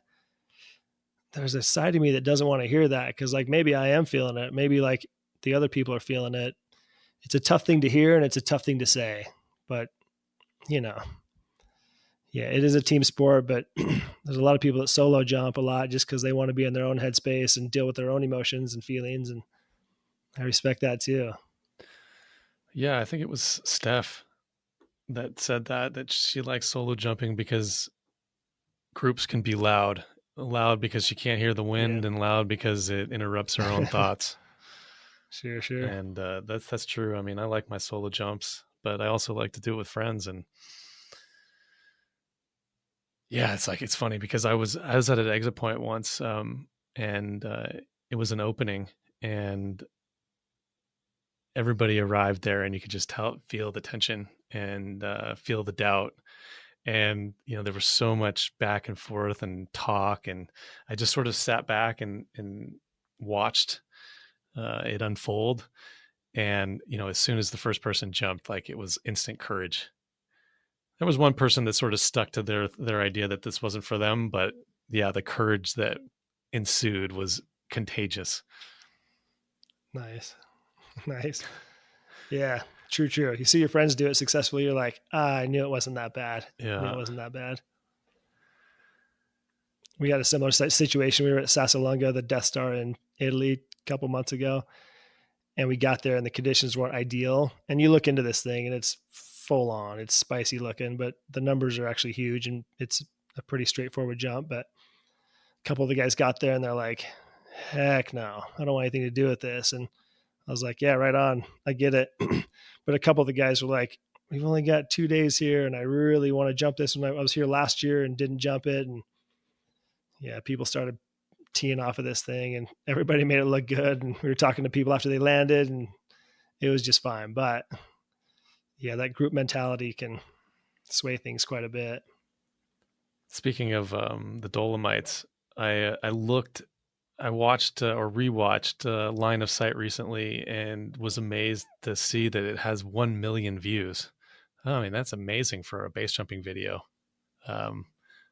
there's a side of me that doesn't want to hear that, because like maybe I am feeling it. Maybe like the other people are feeling it. It's a tough thing to hear, and it's a tough thing to say, but yeah, it is a team sport, but there's a lot of people that solo jump a lot just because they want to be in their own headspace and deal with their own emotions and feelings. And I respect that too. Yeah, I think it was Steph that said that she likes solo jumping because groups can be loud because she can't hear the wind, and loud because it interrupts her own thoughts. Sure. And that's true. I mean, I like my solo jumps, but I also like to do it with friends. And yeah, it's funny because I was at an exit point once, and it was an opening, and everybody arrived there, and you could just feel the tension and feel the doubt. And, there was so much back and forth and talk, and I just sort of sat back and watched it unfold. And, as soon as the first person jumped, like, it was instant courage. There was one person that sort of stuck to their idea that this wasn't for them, but yeah, the courage that ensued was contagious. Nice. Nice. Yeah, true. You see your friends do it successfully. You're like, I knew it wasn't that bad. Yeah. I knew it wasn't that bad. We had a similar situation. We were at Sassalunga, the Death Star in Italy, a couple months ago. And we got there and the conditions weren't ideal. And you look into this thing and it's full on. It's spicy looking, but the numbers are actually huge and it's a pretty straightforward jump. But a couple of the guys got there and they're like, heck no, I don't want anything to do with this. And I was like, yeah, right on. I get it. But a couple of the guys were like, we've only got 2 days here and I really want to jump this. When I was here last year and didn't jump it. And yeah, people started teeing off of this thing and everybody made it look good. And we were talking to people after they landed and it was just fine. But yeah, that group mentality can sway things quite a bit. Speaking of the Dolomites, I watched or rewatched Line of Sight recently and was amazed to see that it has 1 million views. I mean, that's amazing for a base jumping video.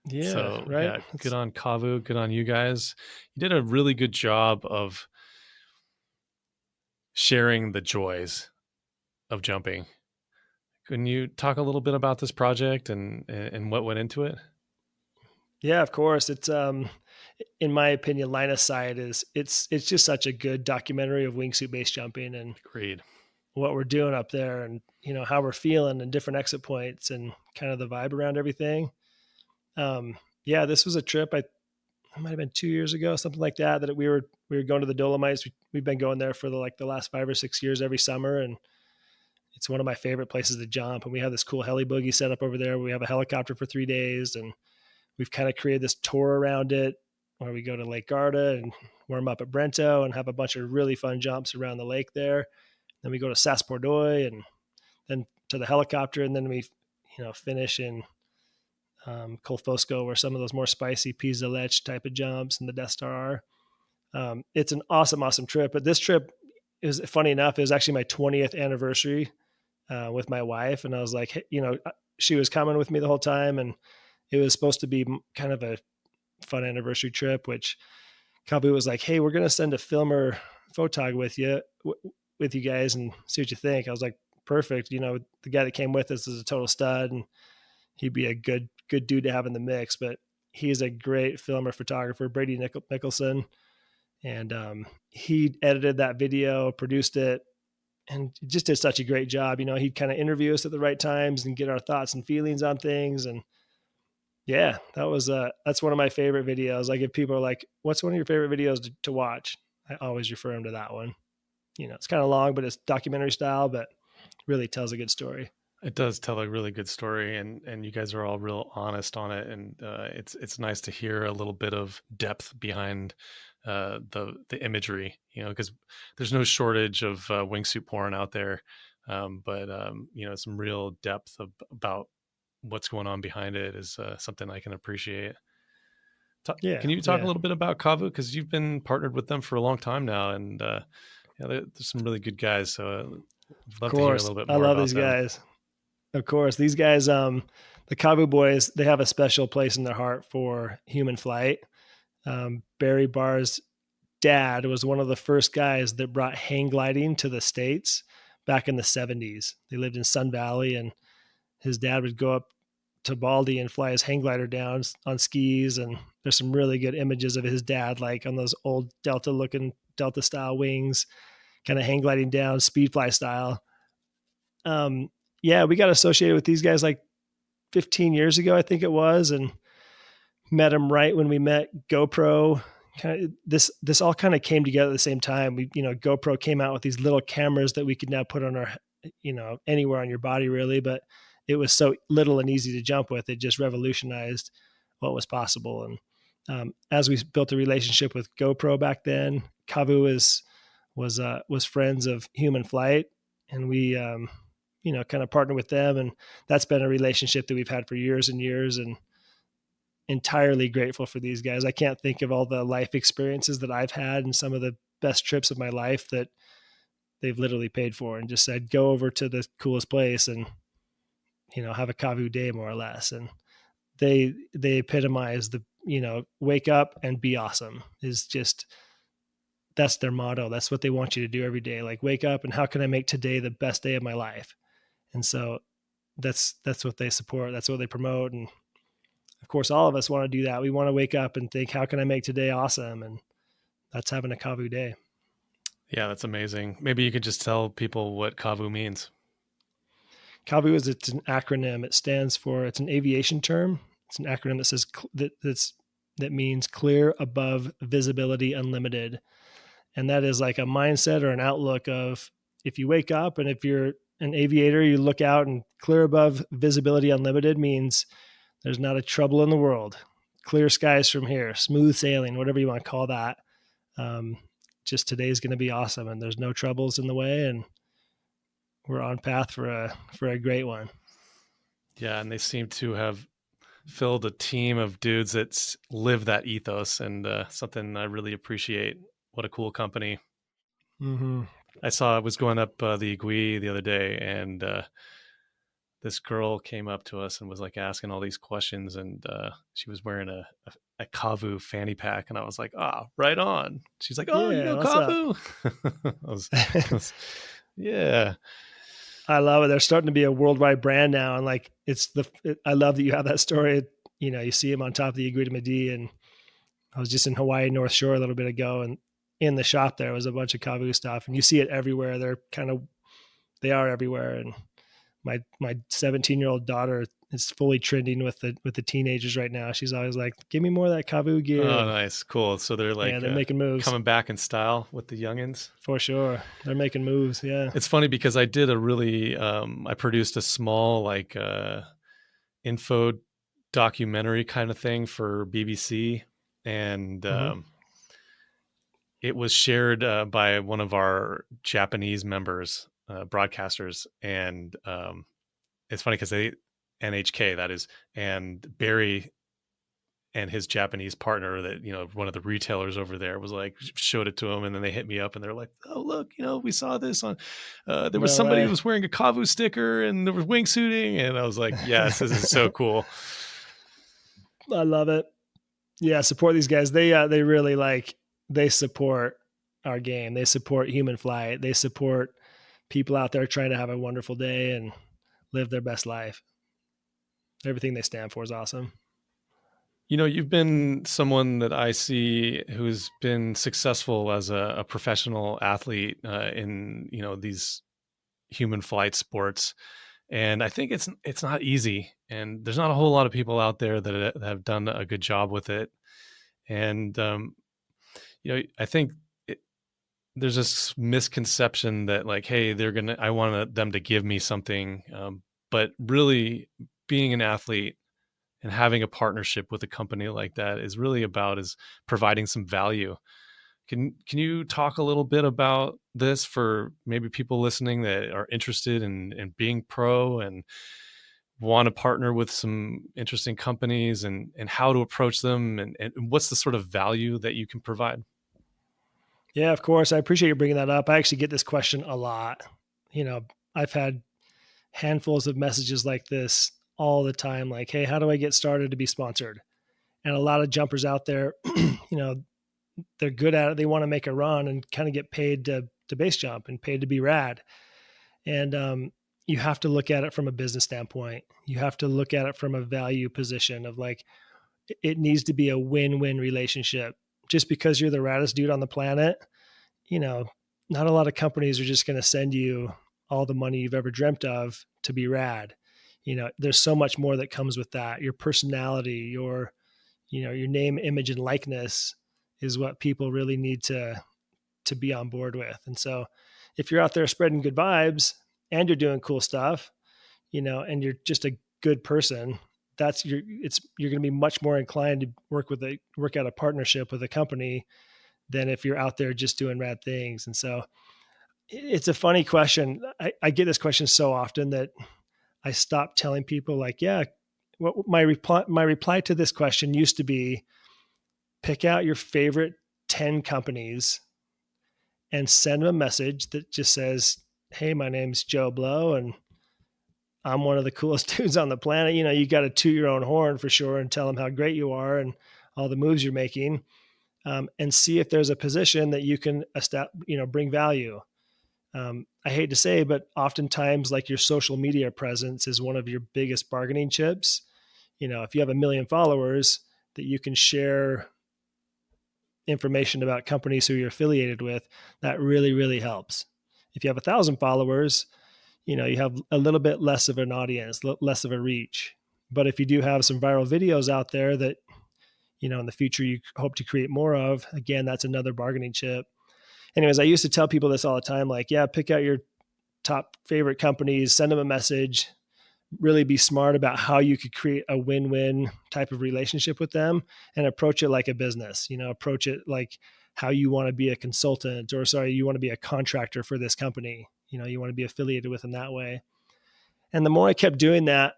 Yeah, right. Yeah, good on Kavu, good on you guys. You did a really good job of sharing the joys of jumping. Can you talk a little bit about this project and what went into it? Yeah, of course. It's in my opinion, Line of Sight it's just such a good documentary of wingsuit base jumping and Agreed. what we're doing up there and how we're feeling and different exit points and kind of the vibe around everything. Yeah, this was a trip. It might have been 2 years ago, something like that. That we were going to the Dolomites. We've been going there for the last 5 or 6 years every summer, and it's one of my favorite places to jump. And we have this cool heli boogie set up over there. We have a helicopter for 3 days, and we've kind of created this tour around it where we go to Lake Garda and warm up at Brento and have a bunch of really fun jumps around the lake there. Then we go to Sass-Pordoi and then to the helicopter, and then we finish in Colfosco, where some of those more spicy Piz de Leche type of jumps and the Death Star are. It's an awesome trip. But this trip is funny enough. It was actually my 20th anniversary with my wife. And I was like, hey, she was coming with me the whole time. And it was supposed to be kind of a fun anniversary trip, which Kabu was like, hey, we're going to send a filmer photog with you guys and see what you think. I was like, perfect. The guy that came with us is a total stud and he'd be a good dude to have in the mix, but he's a great filmer photographer, Brady Mickelson. And he edited that video, produced it, and just did such a great job. He'd kind of interview us at the right times and get our thoughts and feelings on things. And yeah, that's one of my favorite videos. Like if people are like, what's one of your favorite videos to watch? I always refer them to that one. It's kind of long, but it's documentary style, but really tells a good story. It does tell a really good story, and you guys are all real honest on it, and it's nice to hear a little bit of depth behind the imagery, because there's no shortage of wingsuit porn out there, but some real depth about what's going on behind it is something I can appreciate. Can you talk a little bit about Kavu, because you've been partnered with them for a long time now, and there's some really good guys, so I'd love to hear a little bit more. I love these guys. Of course, these guys, the Kavu boys, they have a special place in their heart for human flight. Barry Barr's dad was one of the first guys that brought hang gliding to the States back in the 70s. They lived in Sun Valley, and his dad would go up to Baldy and fly his hang glider down on skis. And there's some really good images of his dad, like on those old Delta style wings, kind of hang gliding down, speed fly style. Yeah, we got associated with these guys like 15 years ago, I think it was, and met them right when we met GoPro. Kind of this all kind of came together at the same time. GoPro came out with these little cameras that we could now put on our, anywhere on your body really, but it was so little and easy to jump with. It just revolutionized what was possible. And as we built a relationship with GoPro back then, Kavu was friends of Human Flight, and we kind of partner with them. And that's been a relationship that we've had for years and years, and entirely grateful for these guys. I can't think of all the life experiences that I've had and some of the best trips of my life that they've literally paid for and just said, go over to the coolest place and, have a Kavu day more or less. And they epitomize the, wake up and be awesome is just, that's their motto. That's what they want you to do every day. Like, wake up and how can I make today the best day of my life? And so that's what they support. That's what they promote. And of course, all of us want to do that. We want to wake up and think, how can I make today awesome? And that's having a Kavu day. Yeah, that's amazing. Maybe you could just tell people what Kavu means. Kavu it's an acronym. It stands for, it's an aviation term. It's an acronym that says that means clear, above, visibility, unlimited. And that is like a mindset or an outlook of, if you wake up and if you're an aviator, you look out and clear, above, visibility, unlimited means there's not a trouble in the world. Clear skies from here, smooth sailing, whatever you want to call that. Just today's going to be awesome, and there's no troubles in the way, and we're on path for a great one. Yeah, and they seem to have filled a team of dudes that live that ethos, and something I really appreciate. What a cool company. Mm-hmm. I was going up the Igui the other day, and this girl came up to us and was like asking all these questions, and she was wearing a Kavu fanny pack, and I was like, right on. She's like, oh, you know Kavu? Yeah. I love it. They're starting to be a worldwide brand now. And like, I love that you have that story. You see them on top of the Igui Midi, and I was just in Hawaii North Shore a little bit ago, and in the shop there was a bunch of Kavu stuff, and you see it everywhere. They are everywhere. And my 17-year-old daughter is fully trending with the teenagers right now. She's always like, give me more of that Kavu gear. Oh, nice. Cool. So they're like, they're making moves, coming back in style with the youngins. For sure. They're making moves. Yeah. It's funny because I did I produced a small, like, info documentary kind of thing for BBC. And, it was shared by one of our Japanese members, broadcasters. And it's funny because NHK, that is, and Barry and his Japanese partner that, one of the retailers over there was like, showed it to him. And then they hit me up and they're like, oh, look, we saw this on, there was somebody who was wearing a Kavu sticker and there was wingsuiting. And I was like, yes, this is so cool. I love it. Yeah. Support these guys. They really they support our game. They support human flight. They support people out there trying to have a wonderful day and live their best life. Everything they stand for is awesome. You've been someone that I see who's been successful as a professional athlete in, these human flight sports. And I think it's not easy. And there's not a whole lot of people out there that have done a good job with it. And, I think there's this misconception that like, hey, I want them to give me something. But really being an athlete and having a partnership with a company like that is really about is providing some value. Can you talk a little bit about this for maybe people listening that are interested in being pro and want to partner with some interesting companies and how to approach them and what's the sort of value that you can provide? Yeah, of course. I appreciate you bringing that up. I actually get this question a lot. I've had handfuls of messages like this all the time. Like, hey, how do I get started to be sponsored? And a lot of jumpers out there, they're good at it. They want to make a run and kind of get paid to base jump and paid to be rad. And you have to look at it from a business standpoint. You have to look at it from a value position of like, it needs to be a win-win relationship. Just because you're the raddest dude on the planet, not a lot of companies are just going to send you all the money you've ever dreamt of to be rad. There's so much more that comes with that. Your personality, your name, image, and likeness is what people really need to be on board with. And so if you're out there spreading good vibes and you're doing cool stuff, and you're just a good person, you're going to be much more inclined to work out a partnership with a company than if you're out there just doing rad things. And so, It's a funny question. I get this question so often that I stopped telling people like, yeah, what my reply to this question used to be pick out your favorite 10 companies and send them a message that just says, hey, my name's Joe Blow and I'm one of the coolest dudes on the planet. You got to toot your own horn for sure and tell them how great you are and all the moves you're making, and see if there's a position that you can bring value. I hate to say, but oftentimes like your social media presence is one of your biggest bargaining chips. If you have 1 million followers that you can share information about companies who you're affiliated with, that really, really helps. If you have 1,000 followers, you have a little bit less of an audience, less of a reach. But if you do have some viral videos out there that, in the future you hope to create more of, again, that's another bargaining chip. Anyways, I used to tell people this all the time, like, yeah, pick out your top favorite companies, send them a message, really be smart about how you could create a win-win type of relationship with them and approach it like a business, approach it like how you want to be a consultant you want to be a contractor for this company. You want to be affiliated with them that way. And the more I kept doing that,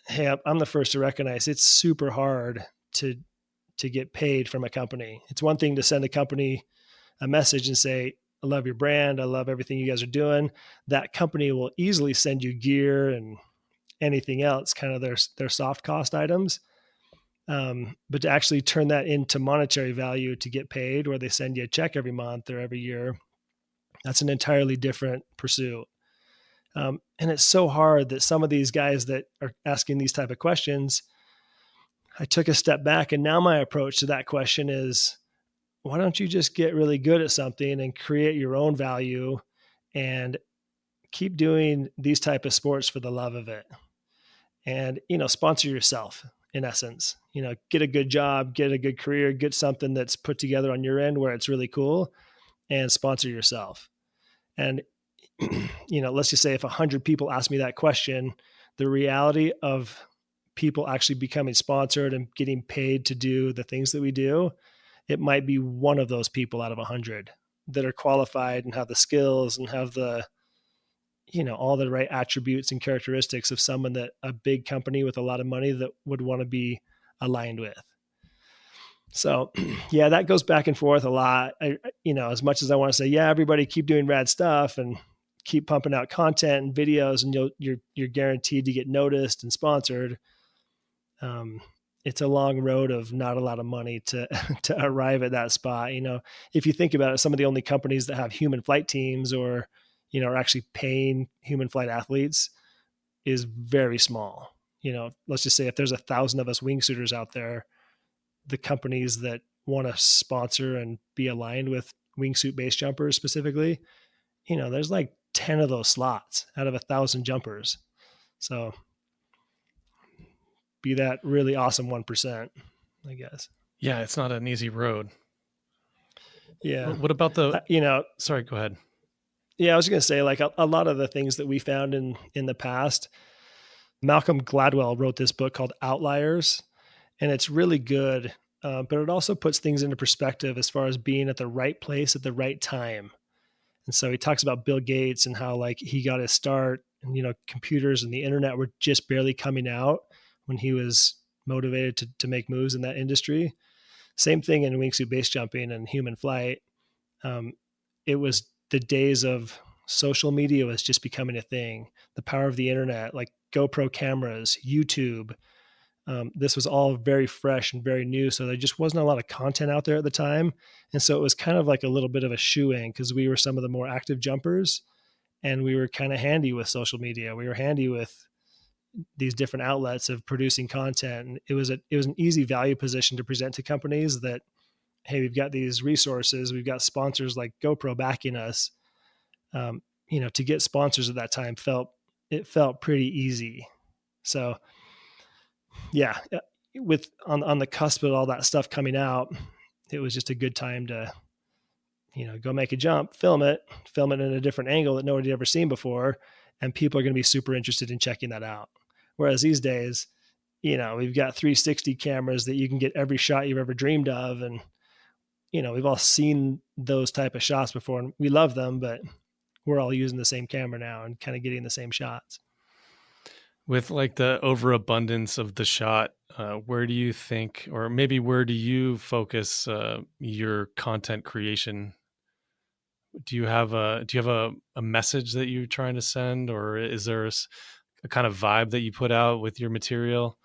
hey, I'm the first to recognize it's super hard to get paid from a company. It's one thing to send a company a message and say, I love your brand. I love everything you guys are doing. That company will easily send you gear and anything else, kind of their soft cost items. But to actually turn that into monetary value to get paid, where they send you a check every month or every year, that's an entirely different pursuit. And it's so hard that some of these guys that are asking these type of questions, I took a step back, and now my approach to that question is, why don't you just get really good at something and create your own value and keep doing these type of sports for the love of it? And, sponsor yourself in essence, get a good job, get a good career, get something that's put together on your end where it's really cool, and sponsor yourself. And, let's just say if 100 people ask me that question, the reality of people actually becoming sponsored and getting paid to do the things that we do, it might be one of those people out of 100 that are qualified and have the skills and have the, all the right attributes and characteristics of someone that a big company with a lot of money that would want to be aligned with. So yeah, that goes back and forth a lot. As much as I want to say, yeah, everybody keep doing rad stuff and keep pumping out content and videos, and you're guaranteed to get noticed and sponsored. It's a long road of not a lot of money to arrive at that spot. If you think about it, some of the only companies that have human flight teams or, are actually paying human flight athletes is very small. Let's just say if there's 1,000 of us wingsuiters out there, the companies that want to sponsor and be aligned with wingsuit base jumpers specifically, there's like 10 of those slots out of 1,000 jumpers. So be that really awesome 1%, I guess. Yeah, it's not an easy road. Yeah. What about sorry, go ahead. Yeah, I was going to say, like a lot of the things that we found in the past, Malcolm Gladwell wrote this book called Outliers, and it's really good, but it also puts things into perspective as far as being at the right place at the right time. And so he talks about Bill Gates and how like he got his start, and computers and the internet were just barely coming out when he was motivated to make moves in that industry. Same thing in wingsuit base jumping and human flight. It was the days of social media was just becoming a thing. The power of the internet, like GoPro cameras, YouTube. This was all very fresh and very new. So there just wasn't a lot of content out there at the time. And so it was kind of like a little bit of a shoe-in because we were some of the more active jumpers and we were kind of handy with social media. We were handy with these different outlets of producing content. And it was an easy value position to present to companies that, hey, we've got these resources, we've got sponsors like GoPro backing us. To get sponsors at that time felt pretty easy. So yeah, with on the cusp of all that stuff coming out, it was just a good time to, go make a jump, film it in a different angle that nobody had ever seen before. And people are going to be super interested in checking that out. Whereas these days, we've got 360 cameras that you can get every shot you've ever dreamed of. And, we've all seen those type of shots before and we love them, but we're all using the same camera now and kind of getting the same shots. With like the overabundance of the shot, where do you think, or maybe where do you focus your content creation? Do you have a message that you're trying to send, or is there a kind of vibe that you put out with your material?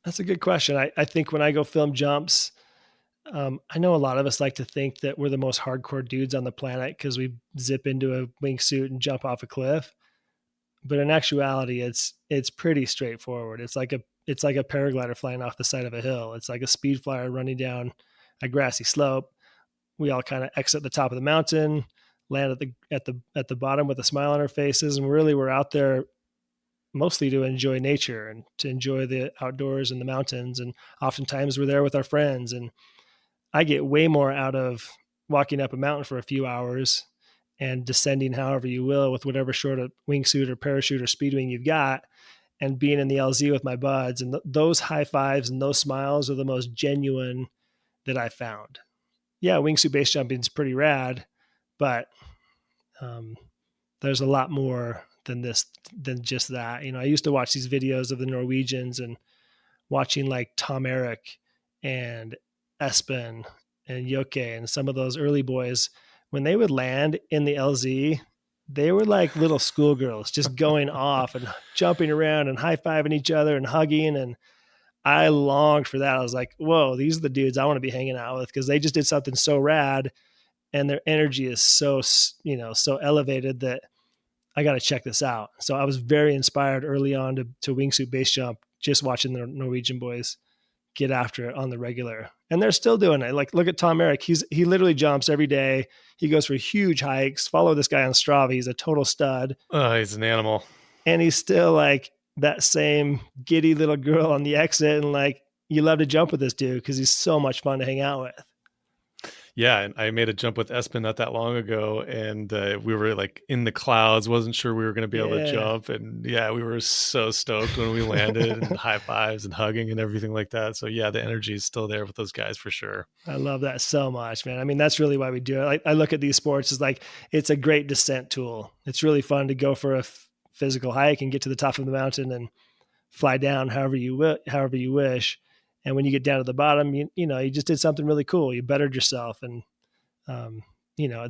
That's a good question. I think when I go film jumps, I know a lot of us like to think that we're the most hardcore dudes on the planet because we zip into a wingsuit and jump off a cliff. But in actuality, it's pretty straightforward. It's like a paraglider flying off the side of a hill. It's like a speed flyer running down a grassy slope. We all kind of exit the top of the mountain, land at the bottom with a smile on our faces, and really we're out there mostly to enjoy nature and to enjoy the outdoors and the mountains. And oftentimes we're there with our friends. And I get way more out of walking up a mountain for a few hours and descending however you will with whatever sort of wingsuit or parachute or speedwing you've got, and being in the LZ with my buds. And those high fives and those smiles are the most genuine that I found. Yeah, wingsuit base jumping is pretty rad, but there's a lot more than just that. I used to watch these videos of the Norwegians and watching like Tom Erik and Espen and Yoke and some of those early boys. When they would land in the LZ, they were like little schoolgirls just going off and jumping around and high-fiving each other and hugging. And I longed for that. I was like, whoa, these are the dudes I want to be hanging out with, because they just did something so rad and their energy is so, so elevated that I got to check this out. So I was very inspired early on to wingsuit base jump, just watching the Norwegian boys get after it on the regular. And they're still doing it. Like, look at Tom Erik. He literally jumps every day. He goes for huge hikes. Follow this guy on Strava. He's a total stud. Oh, he's an animal. And he's still like that same giddy little girl on the exit. And like, you love to jump with this dude because he's so much fun to hang out with. Yeah, and I made a jump with Espen not that long ago, and we were like in the clouds, wasn't sure we were going to be able to jump, and yeah, we were so stoked when we landed, and high fives and hugging and everything like that. So yeah, the energy is still there with those guys for sure. I love that so much, man. I mean, that's really why we do it. I look at these sports as like, it's a great descent tool. It's really fun to go for a physical hike and get to the top of the mountain and fly down however you wish. And when you get down to the bottom, you just did something really cool. You bettered yourself. And,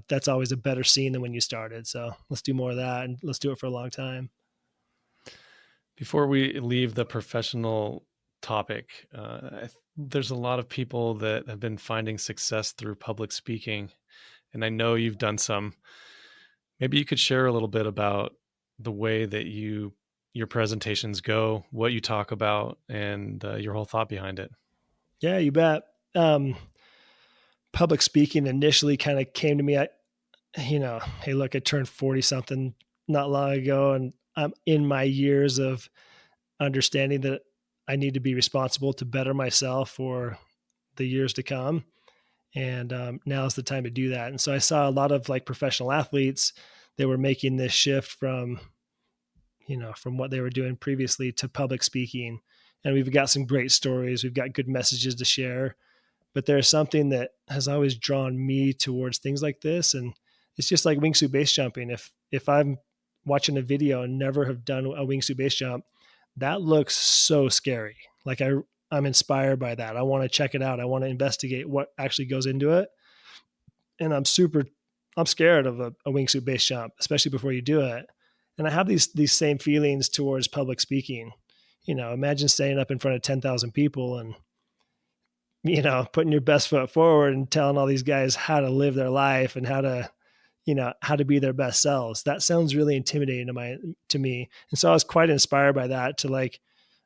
that's always a better scene than when you started. So let's do more of that, and let's do it for a long time. Before we leave the professional topic, there's a lot of people that have been finding success through public speaking. And I know you've done some. Maybe you could share a little bit about the way that your presentations go, what you talk about, and your whole thought behind it. Yeah, you bet. Public speaking initially kind of came to me. Hey, look, I turned 40 something not long ago, and I'm in my years of understanding that I need to be responsible to better myself for the years to come. And now's the time to do that. And so I saw a lot of like professional athletes, they were making this shift from what they were doing previously to public speaking. And we've got some great stories. We've got good messages to share, but there's something that has always drawn me towards things like this. And it's just like wingsuit base jumping. If I'm watching a video and never have done a wingsuit base jump, that looks so scary. Like I'm inspired by that. I want to check it out. I want to investigate what actually goes into it. And I'm scared of a wingsuit base jump, especially before you do it. And I have these same feelings towards public speaking. Imagine standing up in front of 10,000 people and, putting your best foot forward and telling all these guys how to live their life and how to be their best selves. That sounds really intimidating to me. And so I was quite inspired by that.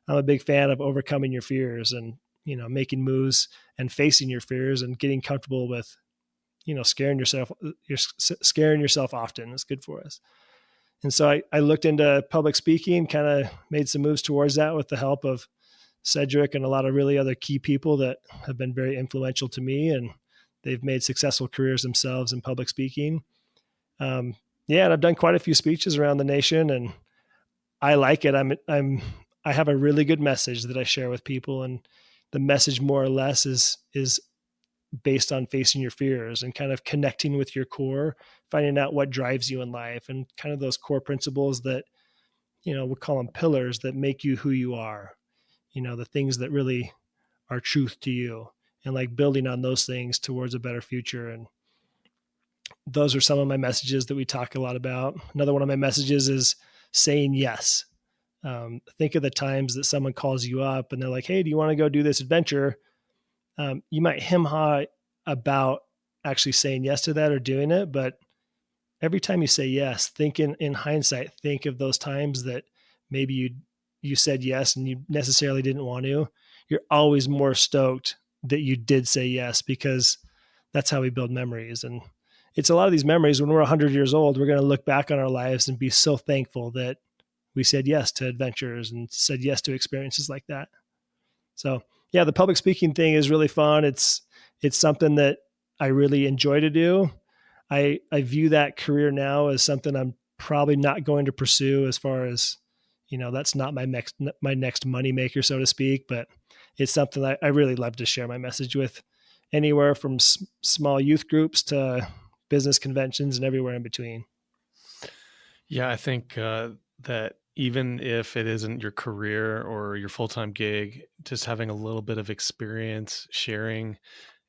I'm a big fan of overcoming your fears and, making moves and facing your fears and getting comfortable with, scaring yourself. You're scaring yourself often. It's good for us. And so I looked into public speaking, kind of made some moves towards that with the help of Cedric and a lot of really other key people that have been very influential to me, and they've made successful careers themselves in public speaking. And I've done quite a few speeches around the nation, and I like it. I have a really good message that I share with people, and the message more or less is based on facing your fears and kind of connecting with your core, finding out what drives you in life and kind of those core principles that, we call them pillars that make you who you are, the things that really are truth to you, and like building on those things towards a better future. And those are some of my messages that we talk a lot about. Another one of my messages is saying yes. Think of the times that someone calls you up and they're like, hey, do you want to go do this adventure? You might hem-ha about actually saying yes to that or doing it. But every time you say yes, think in hindsight, think of those times that maybe you said yes and you necessarily didn't want to. You're always more stoked that you did say yes, because that's how we build memories. And it's a lot of these memories when we're 100 years old, we're going to look back on our lives and be so thankful that we said yes to adventures and said yes to experiences like that. So yeah, the public speaking thing is really fun. It's something that I really enjoy to do. I view that career now as something I'm probably not going to pursue, as far as, that's not my next money maker, so to speak, but it's something that I really love to share my message with, anywhere from small youth groups to business conventions and everywhere in between. Yeah, I think that even if it isn't your career or your full-time gig, just having a little bit of experience sharing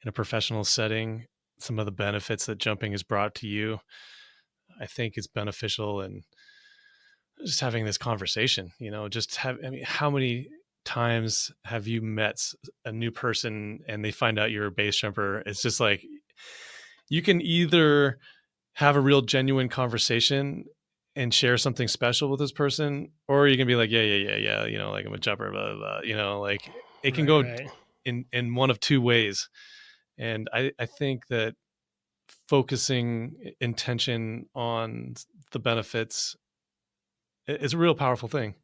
in a professional setting some of the benefits that jumping has brought to you, I think is beneficial. And just having this conversation, how many times have you met a new person and they find out you're a base jumper? It's just like, you can either have a real genuine conversation and share something special with this person, or you can be like, yeah, like I'm a jumper, blah, blah, blah. Like it can go in one of two ways. And I think that focusing intention on the benefits is a real powerful thing.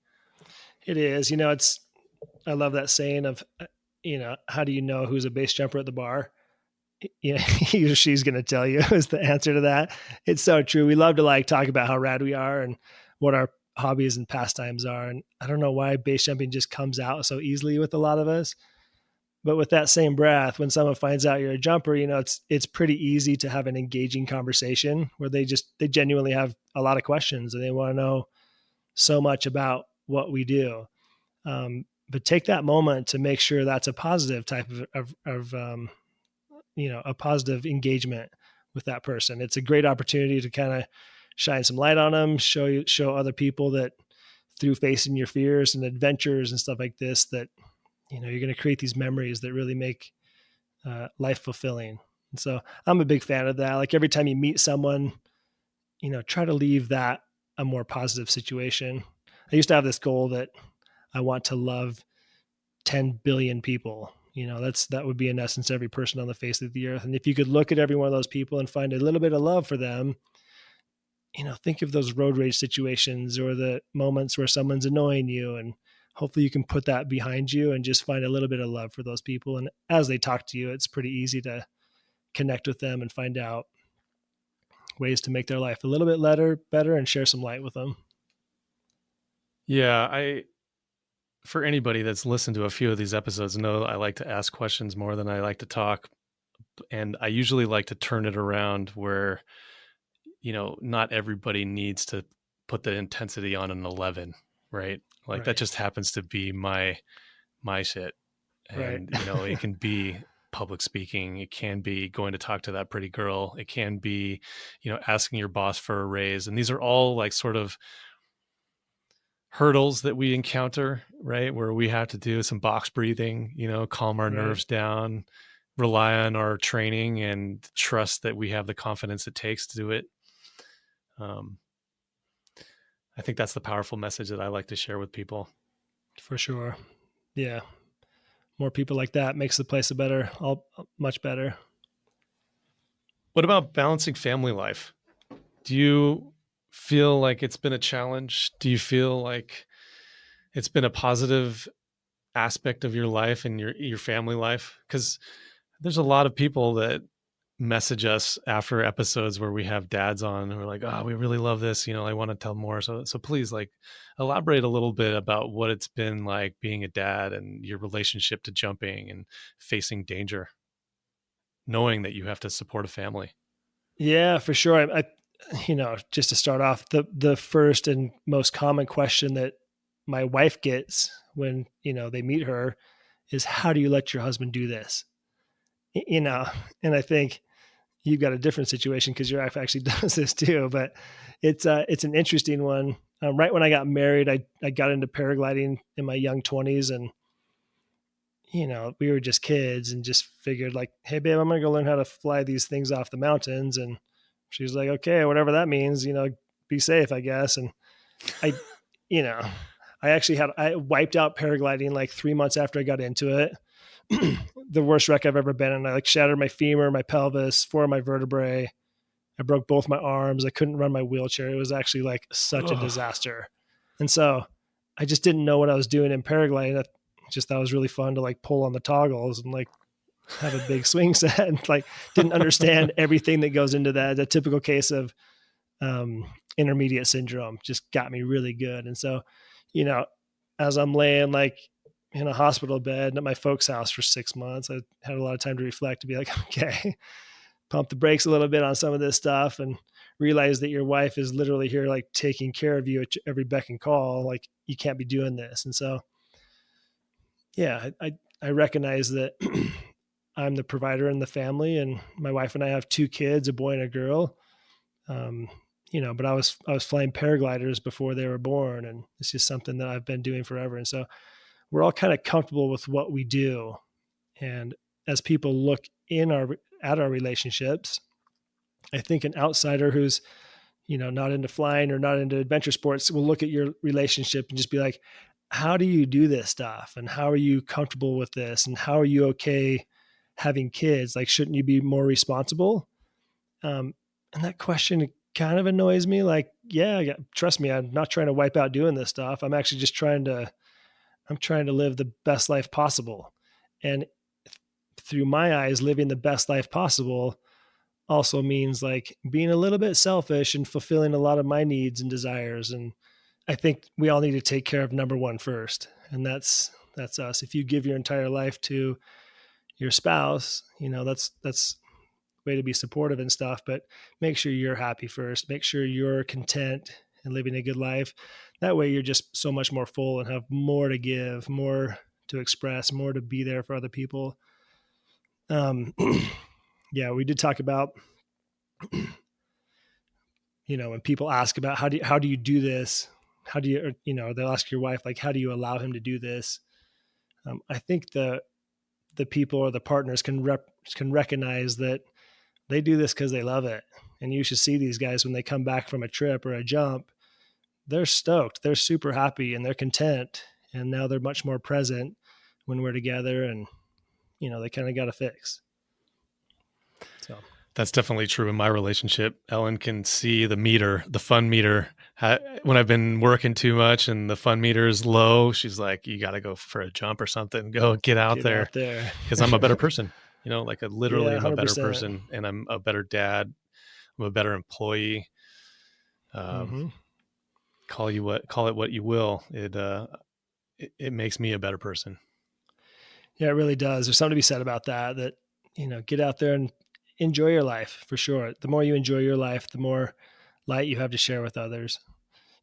It is. I love that saying of, how do you know who's a base jumper at the bar? He or she's going to tell you is the answer to that. It's so true. We love to talk about how rad we are and what our hobbies and pastimes are. And I don't know why base jumping just comes out so easily with a lot of us. But with that same breath, when someone finds out you're a jumper, it's pretty easy to have an engaging conversation where they genuinely have a lot of questions and they want to know so much about what we do. But take that moment to make sure that's a positive type of a positive engagement with that person. It's a great opportunity to kind of shine some light on them, show other people that through facing your fears and adventures and stuff like this, that, you're going to create these memories that really make life fulfilling. And so I'm a big fan of that. Like every time you meet someone, try to leave that a more positive situation. I used to have this goal that I want to love 10 billion people. That would be in essence every person on the face of the earth. And if you could look at every one of those people and find a little bit of love for them, think of those road rage situations or the moments where someone's annoying you, and hopefully you can put that behind you and just find a little bit of love for those people. And as they talk to you, it's pretty easy to connect with them and find out ways to make their life a little bit better and share some light with them. Yeah, for anybody that's listened to a few of these episodes, know I like to ask questions more than I like to talk. And I usually like to turn it around where, not everybody needs to put the intensity on an 11, right? Like that just happens to be my shit. And, it can be public speaking. It can be going to talk to that pretty girl. It can be, asking your boss for a raise. And these are all like sort of hurdles that we encounter, right? Where we have to do some box breathing, calm our nerves down, rely on our training and trust that we have the confidence it takes to do it. I think that's the powerful message that I like to share with people. For sure. Yeah. More people like that makes the place much better. What about balancing family life? Do you feel like it's been a challenge? Do you feel like it's been a positive aspect of your life and your family life? Because there's a lot of people that message us after episodes where we have dads on and we're like, oh, we really love this. I want to tell more. So please elaborate a little bit about what it's been like being a dad and your relationship to jumping and facing danger. knowing that you have to support a family. Yeah, for sure. Just to start off, the first and most common question that my wife gets when, they meet her is, how do you let your husband do this? You know, and I think you've got a different situation because your wife actually does this too, but it's an interesting one. Right when I got married, I got into paragliding in my young 20s, and we were just kids and just figured like, hey babe, I'm going to go learn how to fly these things off the mountains. And she's like, okay, whatever that means, be safe, I guess. And I, you know, I wiped out paragliding like 3 months after I got into it. The worst wreck I've ever been in. I like shattered my femur, my pelvis, 4 of my vertebrae. I broke both my arms. I couldn't run my wheelchair. It was actually like such a disaster. And so I just didn't know what I was doing in paragliding. Just thought it was really fun to like pull on the toggles and like have a big swing set, and like didn't understand everything that goes into that. The typical case of intermediate syndrome just got me really good. And so, as I'm laying like in a hospital bed at my folks' house for 6 months, I had a lot of time to reflect, to be like, okay, pump the brakes a little bit on some of this stuff, and realize that your wife is literally here, like taking care of you at every beck and call. Like, you can't be doing this. And so, yeah, I recognize that I'm the provider in the family, and my wife and I have 2 kids, a boy and a girl. But I was flying paragliders before they were born, and it's just something that I've been doing forever. And so we're all kind of comfortable with what we do. And as people look at our relationships, I think an outsider who's, not into flying or not into adventure sports will look at your relationship and just be like, how do you do this stuff? And how are you comfortable with this? And how are you okay having kids? Like, shouldn't you be more responsible? And that question kind of annoys me. Like, yeah, trust me, I'm not trying to wipe out doing this stuff. I'm actually just trying to live the best life possible. And through my eyes, living the best life possible also means like being a little bit selfish and fulfilling a lot of my needs and desires. And I think we all need to take care of number one first. And that's us. If you give your entire life to your spouse, that's way to be supportive and stuff, but make sure you're happy first. Make sure you're content and living a good life. That way you're just so much more full and have more to give, more to express, more to be there for other people. Yeah, we did talk about, when people ask about how do you do this? How do you, they'll ask your wife, like, how do you allow him to do this? I think the people or the partners can recognize that they do this because they love it. And you should see these guys when they come back from a trip or a jump, they're stoked. They're super happy and they're content. And now they're much more present when we're together, and, they kind of got a fix. So that's definitely true in my relationship. Ellen can see the fun meter. When I've been working too much and the fun meter is low, she's like, you got to go for a jump or something. Go get out there. Because I'm a better person. Like literally I'm a better person, and I'm a better dad. I'm a better employee. Call it what you will. It makes me a better person. Yeah, it really does. There's something to be said about that, get out there and enjoy your life, for sure. The more you enjoy your life, the more light you have to share with others.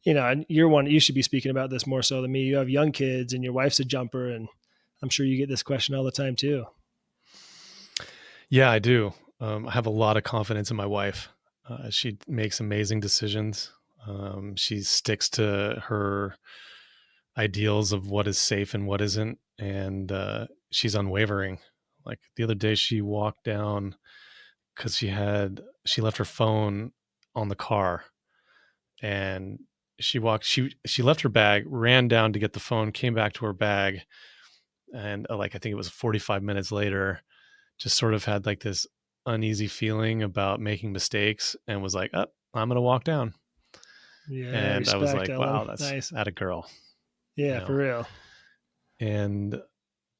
And you should be speaking about this more so than me. You have young kids and your wife's a jumper, and I'm sure you get this question all the time too. Yeah, I do. I have a lot of confidence in my wife. She makes amazing decisions. She sticks to her ideals of what is safe and what isn't. And she's unwavering. Like the other day, she walked down because she left her phone on the car, and she left her bag, ran down to get the phone, came back to her bag. And I think it was 45 minutes later, just sort of had like this uneasy feeling about making mistakes, and was like, oh, I'm going to walk down. Yeah. And respect, I was like, Ellen. wow, that's nice. Atta girl. Yeah, for real. And,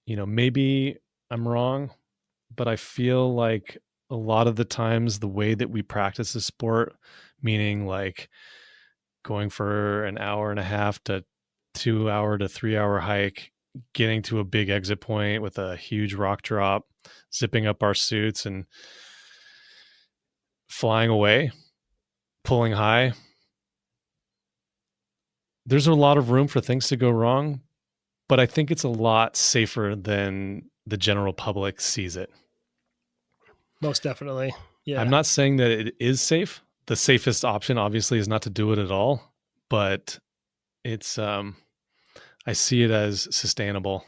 maybe I'm wrong, but I feel like a lot of the times the way that we practice the sport, meaning like going for an hour and a half to 2 hour to 3 hour hike, getting to a big exit point with a huge rock drop, zipping up our suits and flying away, pulling high. There's a lot of room for things to go wrong, but I think it's a lot safer than the general public sees it. Most definitely. Yeah. I'm not saying that it is safe. The safest option obviously is not to do it at all, but it's I see it as sustainable.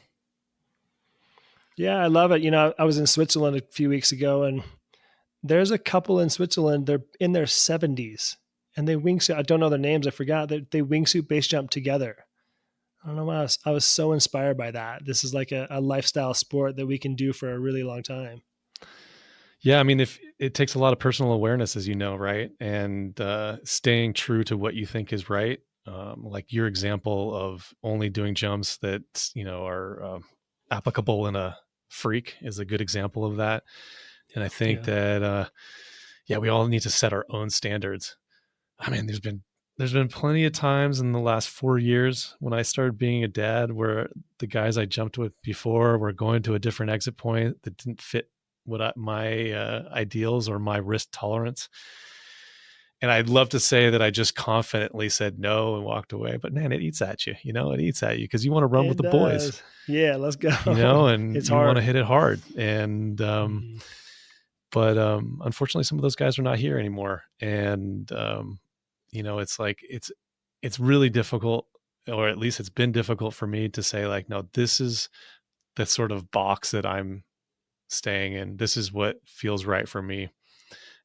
Yeah, I love it. I was in Switzerland a few weeks ago, and there's a couple in Switzerland. They're in their 70s, and they wingsuit. I don't know their names. I forgot. They wingsuit base jump together. I don't know why. I was so inspired by that. This is like a lifestyle sport that we can do for a really long time. Yeah, I mean, if it takes a lot of personal awareness, as you know, right, and staying true to what you think is right. Like your example of only doing jumps that are applicable in a freak is a good example of that. And I think that we all need to set our own standards. I mean, there's been plenty of times in the last 4 years when I started being a dad where the guys I jumped with before were going to a different exit point that didn't fit my ideals or my risk tolerance. And I'd love to say that I just confidently said no and walked away, but man, it eats at you. It eats at you because you want to run with the boys. Yeah, let's go. And it's hard. Want to hit it hard. And but unfortunately, some of those guys are not here anymore. And it's like it's really difficult, or at least it's been difficult for me to say like, no, this is the sort of box that I'm staying in. This is what feels right for me.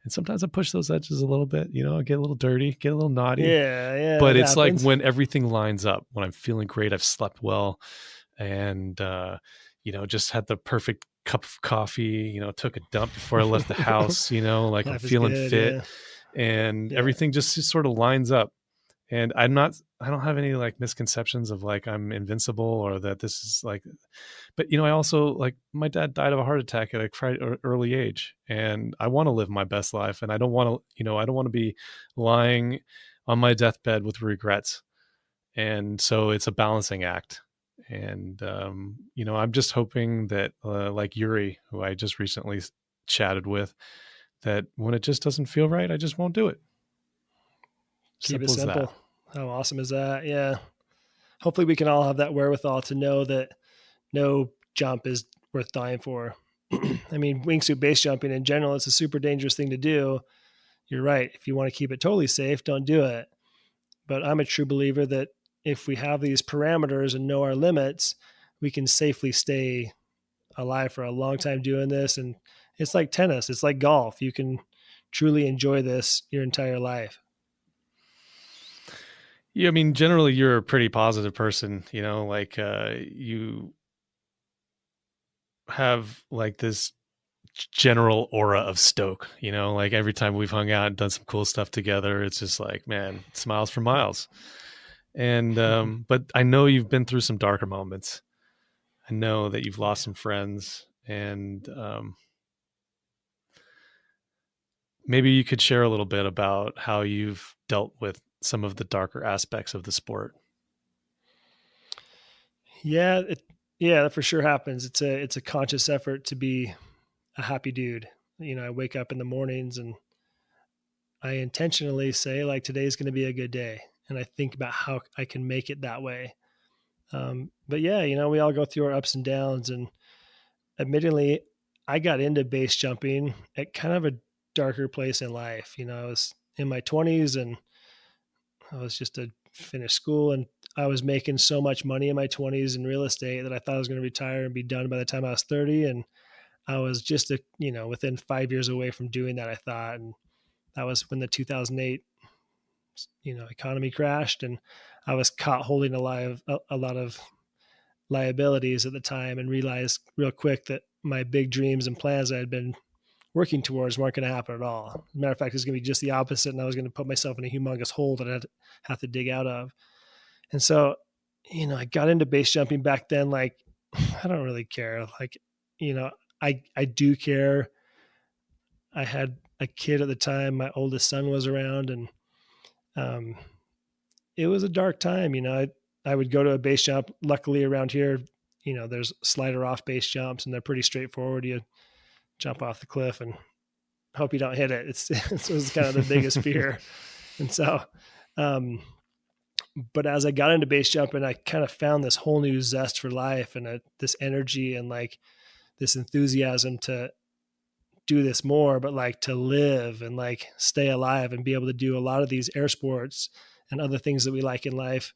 And sometimes I push those edges a little bit, I get a little dirty, get a little naughty. Yeah. But it's happens. Like when everything lines up, when I'm feeling great, I've slept well, and just had the perfect cup of coffee, took a dump before I left the house, like I'm feeling good, fit, and everything just sort of lines up. And I don't have any like misconceptions of like I'm invincible or that this is like, but I also like my dad died of a heart attack at a early age, and I want to live my best life, and I don't want to, I don't want to be lying on my deathbed with regrets. And so it's a balancing act. And, I'm just hoping that like Yuri, who I just recently chatted with, that when it just doesn't feel right, I just won't do it. Keep it simple. How awesome is that? Yeah. Hopefully we can all have that wherewithal to know that no jump is worth dying for. I mean, wingsuit base jumping in general, it's a super dangerous thing to do. You're right. If you want to keep it totally safe, don't do it. But I'm a true believer that if we have these parameters and know our limits, we can safely stay alive for a long time doing this. And it's like tennis. It's like golf. You can truly enjoy this your entire life. Yeah, I mean, generally you're a pretty positive person, like you have like this general aura of stoke, like every time we've hung out and done some cool stuff together, it's just like, man, smiles for miles. And but I know you've been through some darker moments. I know that you've lost some friends, and maybe you could share a little bit about how you've dealt with some of the darker aspects of the sport. Yeah, that for sure happens. It's a conscious effort to be a happy dude. I wake up in the mornings and I intentionally say like today's going to be a good day, and I think about how I can make it that way. But yeah, we all go through our ups and downs, and admittedly, I got into base jumping at kind of a darker place in life. I was in my 20s and I was just to finish school, and I was making so much money in my 20s in real estate that I thought I was going to retire and be done by the time I was 30. And I was just within 5 years away from doing that, I thought. And that was when the 2008 economy crashed, and I was caught holding a lot of liabilities at the time, and realized real quick that my big dreams and plans I had been working towards weren't going to happen at all. As a matter of fact, it's going to be just the opposite, and I was going to put myself in a humongous hole that I'd have to dig out of. And so, I got into base jumping back then. Like, I don't really care. Like, I do care. I had a kid at the time. My oldest son was around, and it was a dark time. I would go to a base jump. Luckily around here, there's slider off base jumps and they're pretty straightforward. You jump off the cliff and hope you don't hit it. It was kind of the biggest fear. And so, but as I got into base jumping, I kind of found this whole new zest for life and this energy and like this enthusiasm to do this more, but like to live and like stay alive and be able to do a lot of these air sports and other things that we like in life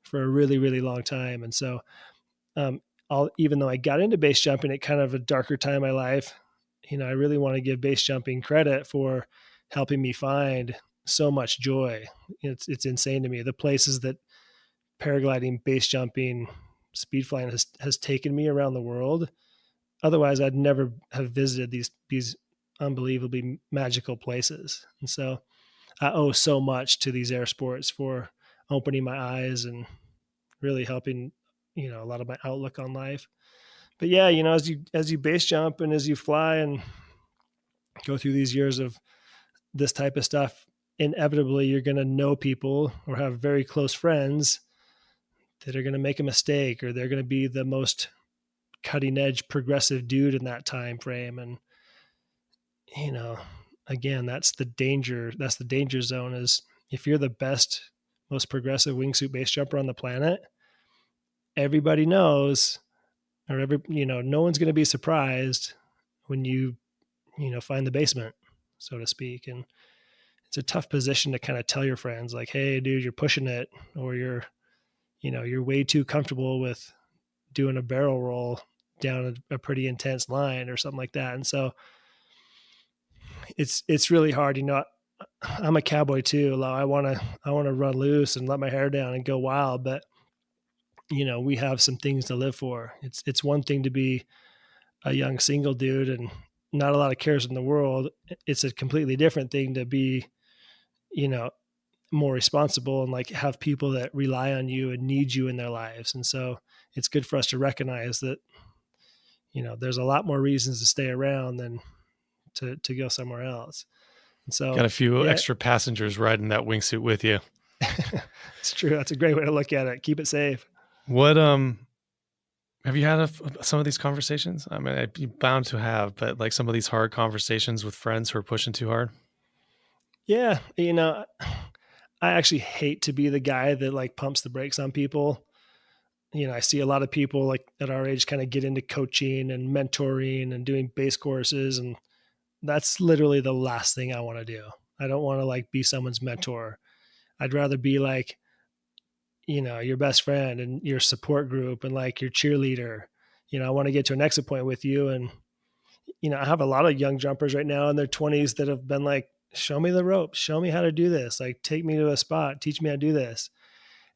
for a really, really long time. And so, even though I got into base jumping at kind of a darker time in my life, I really want to give base jumping credit for helping me find so much joy. It's insane to me. The places that paragliding, base jumping, speed flying has taken me around the world. Otherwise, I'd never have visited these unbelievably magical places. And so I owe so much to these air sports for opening my eyes and really helping, a lot of my outlook on life. But yeah, as you base jump and as you fly and go through these years of this type of stuff, inevitably you're going to know people or have very close friends that are going to make a mistake, or they're going to be the most cutting edge progressive dude in that time frame. And, again, that's the danger zone, is if you're the best, most progressive wingsuit base jumper on the planet, everybody knows, or no one's going to be surprised when you find the basement, so to speak. And it's a tough position to kind of tell your friends like, hey dude, you're pushing it, or you're way too comfortable with doing a barrel roll down a pretty intense line or something like that. And so it's really hard. I'm a cowboy too. I want to run loose and let my hair down and go wild, but we have some things to live for. It's one thing to be a young single dude and not a lot of cares in the world. It's a completely different thing to be, more responsible and like have people that rely on you and need you in their lives. And so it's good for us to recognize that, there's a lot more reasons to stay around than to go somewhere else. And so got a few extra passengers riding that wingsuit with you. It's true. That's a great way to look at it. Keep it safe. What, have you had some of these conversations? I mean, I'd be bound to have, but like some of these hard conversations with friends who are pushing too hard. Yeah. I actually hate to be the guy that like pumps the brakes on people. I see a lot of people like at our age kind of get into coaching and mentoring and doing base courses. And that's literally the last thing I want to do. I don't want to like be someone's mentor. I'd rather be like, your best friend and your support group and like your cheerleader. I want to get to an exit point with you. And, I have a lot of young jumpers right now in their 20s that have been like, show me the ropes, show me how to do this. Like, take me to a spot, teach me how to do this.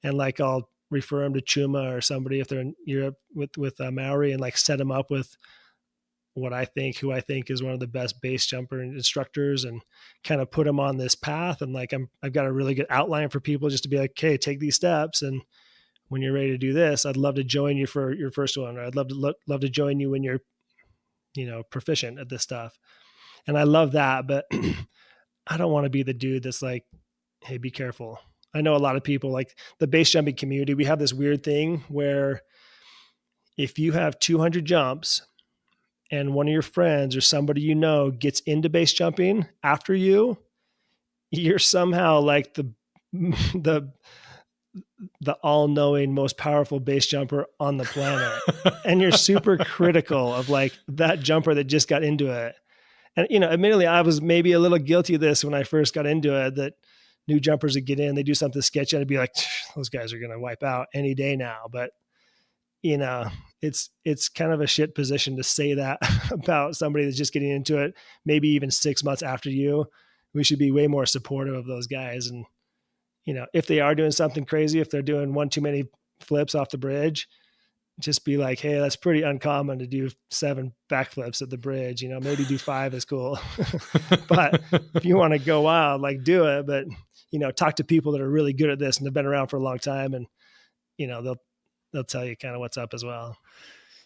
And like, I'll refer them to Chuma or somebody if they're in Europe with Maori, and like set them up with who I think is one of the best base jumper instructors, and kind of put them on this path. And like, I've got a really good outline for people just to be like, okay, take these steps. And when you're ready to do this, I'd love to join you for your first one, or I'd love to join you when you're, proficient at this stuff. And I love that, but I don't want to be the dude that's like, hey, be careful. I know a lot of people like the base jumping community. We have this weird thing where if you have 200 jumps and one of your friends or somebody gets into base jumping after you're somehow like the all-knowing, most powerful base jumper on the planet. And you're super critical of like that jumper that just got into it. And, admittedly, I was maybe a little guilty of this when I first got into it, that new jumpers would get in, they do something sketchy, and I'd be like, those guys are going to wipe out any day now. But, it's kind of a shit position to say that about somebody that's just getting into it, maybe even 6 months after you. We should be way more supportive of those guys. And, if they are doing something crazy, if they're doing one too many flips off the bridge, just be like, hey, that's pretty uncommon to do 7 backflips at the bridge, maybe do 5 is cool. But if you want to go wild, like do it. But, talk to people that are really good at this and have been around for a long time, and, they'll tell you kind of what's up as well.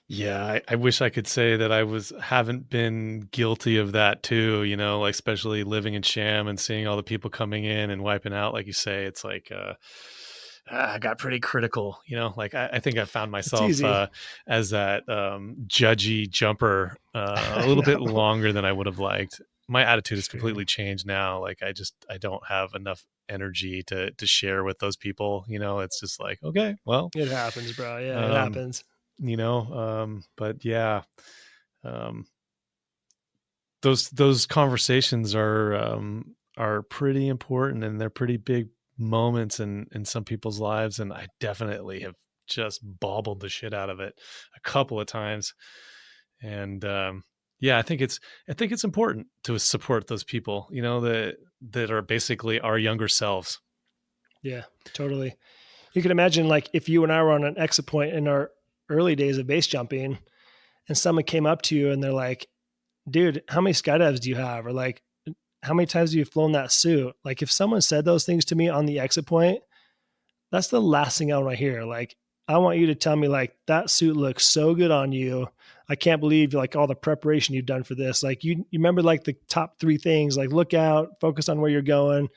Yeah. I wish I could say that I haven't been guilty of that too, like especially living in Sham and seeing all the people coming in and wiping out. Like you say, it's like, I got pretty critical, like I think I found It's myself easy. as that judgy jumper a I little bit know. longer than I would have liked. My attitude has Sure. completely changed now. Like I don't have enough energy to share with those people. It's just like, okay, well, It happens, bro. Yeah, it um, happens. but yeah, um, those conversations are pretty important, and they're pretty big moments in some people's lives. And I definitely have just bobbled the shit out of it a couple of times. And yeah, I think it's important to support those people, that are basically our younger selves. Yeah, totally. You can imagine like if you and I were on an exit point in our early days of base jumping and someone came up to you and they're like, dude, how many skydives do you have? Or like, how many times have you flown that suit? Like if someone said those things to me on the exit point, that's the last thing I want to hear. Like, I want you to tell me like that suit looks so good on you. I can't believe like all the preparation you've done for this. Like you remember like the top three things, like look out, focus on where you're going,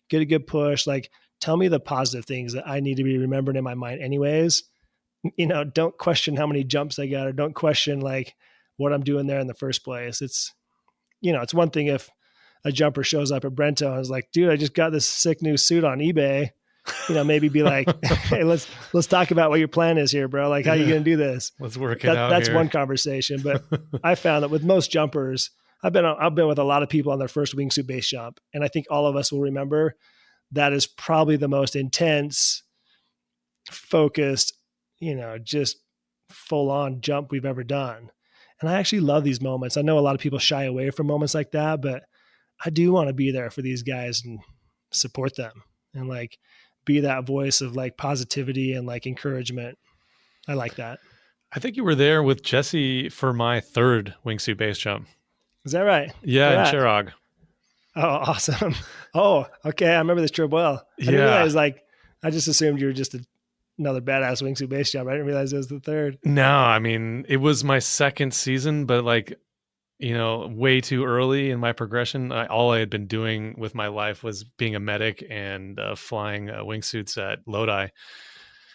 get a good push. Like tell me the positive things that I need to be remembering in my mind anyways. Don't question how many jumps I got or don't question like what I'm doing there in the first place. It's one thing if a jumper shows up at Brento and is like, dude, I just got this sick new suit on eBay. Maybe be like, hey, let's talk about what your plan is here, bro. Like, how are you Yeah, going to do this? let's work it out That's here. one conversation. But I found that with most jumpers, I've been with a lot of people on their first wingsuit base jump, and I think all of us will remember that is probably the most intense, focused, just full on jump we've ever done. And I actually love these moments. I know a lot of people shy away from moments like that, but I do want to be there for these guys and support them and like be that voice of like positivity and like encouragement. I like that. I think you were there with Jesse for my third wingsuit base jump. Is that right? Yeah, Where in at? Cherog. Oh, awesome. Oh, okay. I remember this trip well. I didn't Yeah. realize like I just assumed you were just another badass wingsuit base jump. I didn't realize it was the third. No, I mean, it was my second season, but like, way too early in my progression. All I had been doing with my life was being a medic and flying wingsuits at Lodi.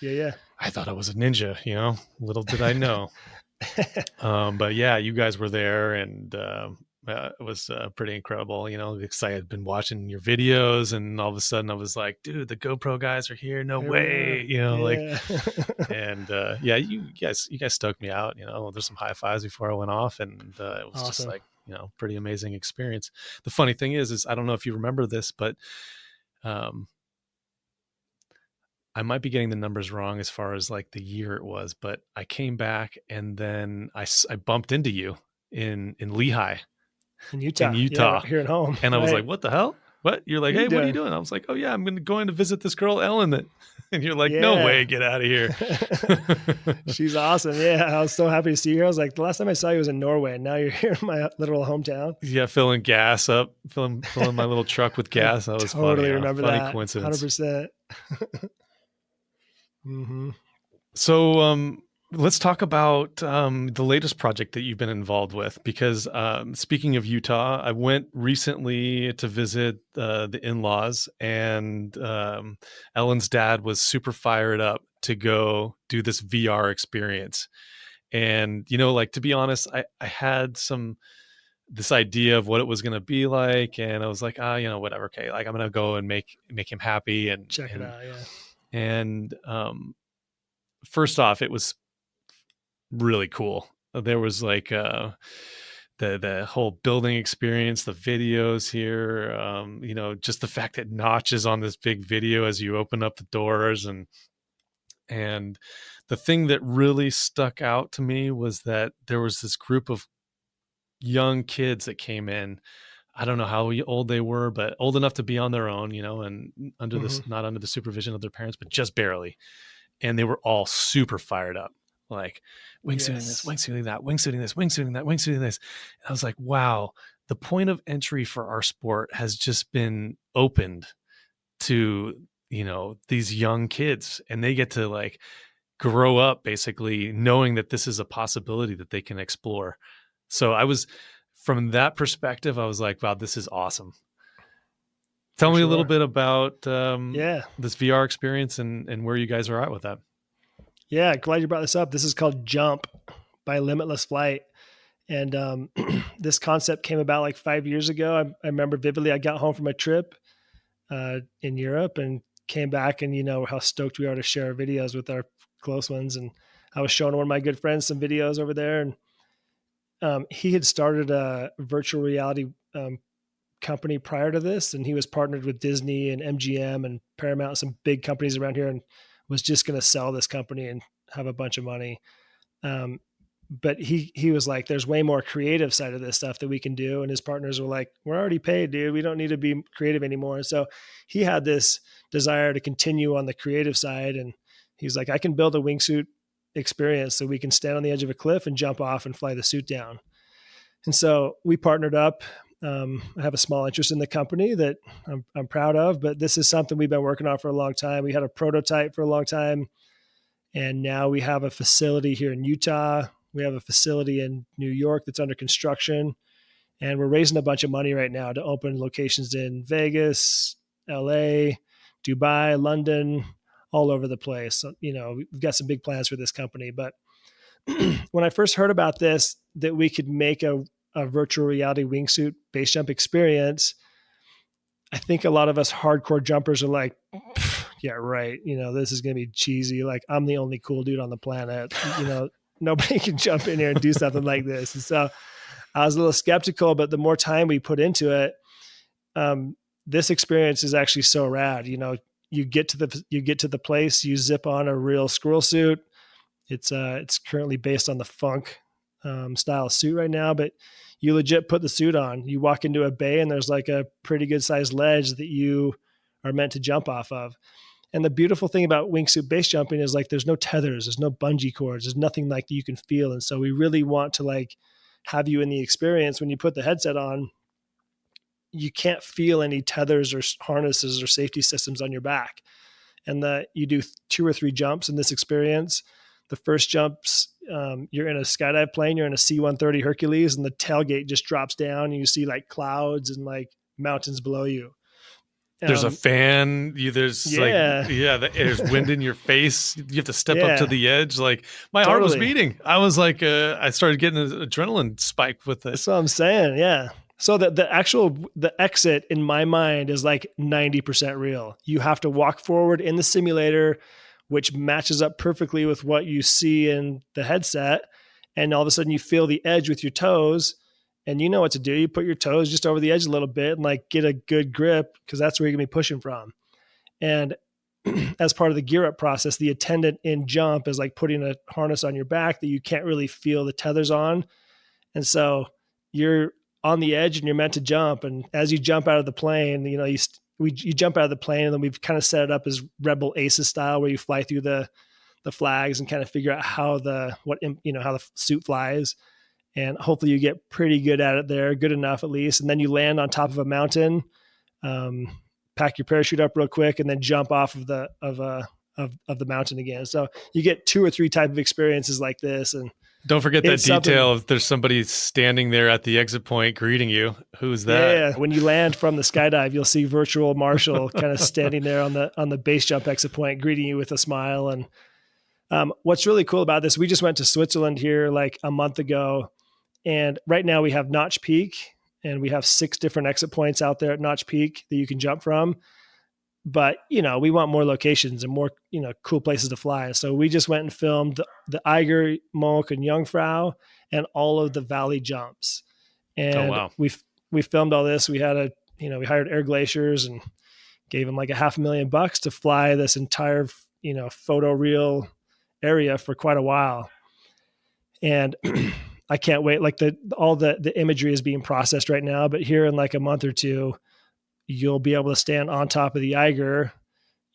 Yeah, I thought I was a ninja, little did I know. yeah. But yeah, you guys were there, and it was pretty incredible, because I had been watching your videos, and all of a sudden I was like, dude, the GoPro guys are here. No Here we are. way, like, Yeah. and yeah, you guys stoked me out. There's some high fives before I went off, and it was just Awesome. like, pretty amazing experience. The funny thing is I don't know if you remember this, but um, I might be getting the numbers wrong as far as like the year it was, but I came back and then I bumped into you in Lehi In in Utah. Yeah, Utah, right here at home. and I was like, Right. "What the hell? What?" You're like, What are you "Hey, what are you doing? doing?" I was like, "Oh yeah, I'm going to visit this girl Ellen." And you're like, "No Yeah. way, get out of here." She's awesome. Yeah. I was so happy to see her. I was like, the last time I saw you was in Norway. And now you're here in my literal hometown. Yeah, filling gas up, filling my little truck with I gas. That was funny. totally remember Funny that. coincidence. 100%. Mm-hmm. So, let's talk about the latest project that you've been involved with. Because speaking of Utah, I went recently to visit the in-laws, and Ellen's dad was super fired up to go do this VR experience. And like, to be honest, I had this idea of what it was going to be like, and I was like, whatever, okay, like I'm going to go and make him happy, and Check it and out. Yeah. and first off, it was really cool. There was like the whole building experience, the videos here, just the fact that Notch is on this big video as you open up the doors, and the thing that really stuck out to me was that there was this group of young kids that came in. I don't know how old they were, but old enough to be on their own, and under Mm-hmm. this, not under the supervision of their parents, but just barely. And they were all super fired up, like wingsuiting this, Yes. wingsuiting that, wingsuiting this, wingsuiting that, wingsuiting this. And I was like, wow, the point of entry for our sport has just been opened to, these young kids, and they get to like grow up basically knowing that this is a possibility that they can explore. So from that perspective, I was like, wow, this is awesome. Tell for me a little sure. bit about Yeah. this VR experience and where you guys are at with that. Yeah. Glad you brought this up. This is called Jump by Limitless Flight. And this concept came about like 5 years ago. I remember vividly, I got home from a trip in Europe and came back, and you know how stoked we are to share our videos with our close ones. And I was showing one of my good friends some videos over there, and he had started a virtual reality company prior to this, and he was partnered with Disney and MGM and Paramount, some big companies around here, and was just going to sell this company and have a bunch of money. Um, but he was like, there's way more creative side of this stuff that we can do. And his partners were like, we're already paid, dude. We don't need to be creative anymore. And so he had this desire to continue on the creative side. And he's like, I can build a wingsuit experience so we can stand on the edge of a cliff and jump off and fly the suit down. And so we partnered up. I have a small interest in the company that I'm proud of, but this is something we've been working on for a long time. We had a prototype for a long time, and now we have a facility here in Utah. We have a facility in New York that's under construction, and we're raising a bunch of money right now to open locations in Vegas, LA, Dubai, London, all over the place. So, you know, we've got some big plans for this company. But when I first heard about this, that we could make a virtual reality wingsuit base jump experience, I think a lot of us hardcore jumpers are like, yeah, right. You know, this is going to be cheesy. Like, I'm the only cool dude on the planet. You know, nobody can jump in here and do something like this. And so I was a little skeptical, but the more time we put into it, this experience is actually so rad. You know, you get to the place, you zip on a real squirrel suit. It's currently based on the Funk style suit right now, but you legit put the suit on. You walk into a bay and there's like a pretty good sized ledge that you are meant to jump off of. And the beautiful thing about wingsuit base jumping is like there's no tethers, there's no bungee cords, there's nothing like that you can feel. And so we really want to like have you in the experience. When you put the headset on, you can't feel any tethers or harnesses or safety systems on your back. And you do 2 or 3 jumps in this experience. The first jumps, you're in a skydive plane, you're in a C-130 Hercules, and the tailgate just drops down and you see like clouds and like mountains below you. There's a fan. There's there's wind in your face. You have to step up to the edge. Like my heart was beating. I was like, I started getting an adrenaline spike with it. That's what I'm saying. Yeah. So the exit in my mind is like 90% real. You have to walk forward in the simulator, which matches up perfectly with what you see in the headset. And all of a sudden you feel the edge with your toes, and you know what to do. You put your toes just over the edge a little bit and like get a good grip, because that's where you're gonna be pushing from. And as part of the gear up process, the attendant in jump is like putting a harness on your back that you can't really feel the tethers on. And so you're on the edge and you're meant to jump. And as you jump out of the plane, you know, you jump out of the plane, and then we've kind of set it up as Rebel Aces style, where you fly through the flags and kind of figure out how the suit flies. And hopefully you get pretty good at it there, good enough at least. And then you land on top of a mountain, pack your parachute up real quick, and then jump off of the mountain again. So you get 2 or 3 type of experiences like this. And don't forget that detail if there's somebody standing there at the exit point greeting you. Who's that? Yeah, when you land from the skydive, you'll see Virtual Marshall kind of standing there on the base jump exit point, greeting you with a smile. And what's really cool about this, we just went to Switzerland here like a month ago, and right now we have Notch Peak, and we have 6 different exit points out there at Notch Peak that you can jump from. But, you know, we want more locations and more, you know, cool places to fly. So we just went and filmed the Eiger, Monk, and Jungfrau, and all of the valley jumps. And we filmed all this. We we hired Air Glaciers and gave them like $500,000 to fly this entire, you know, photo reel area for quite a while. And I can't wait. Like all the imagery is being processed right now, but here in like a month or 2, you'll be able to stand on top of the Eiger,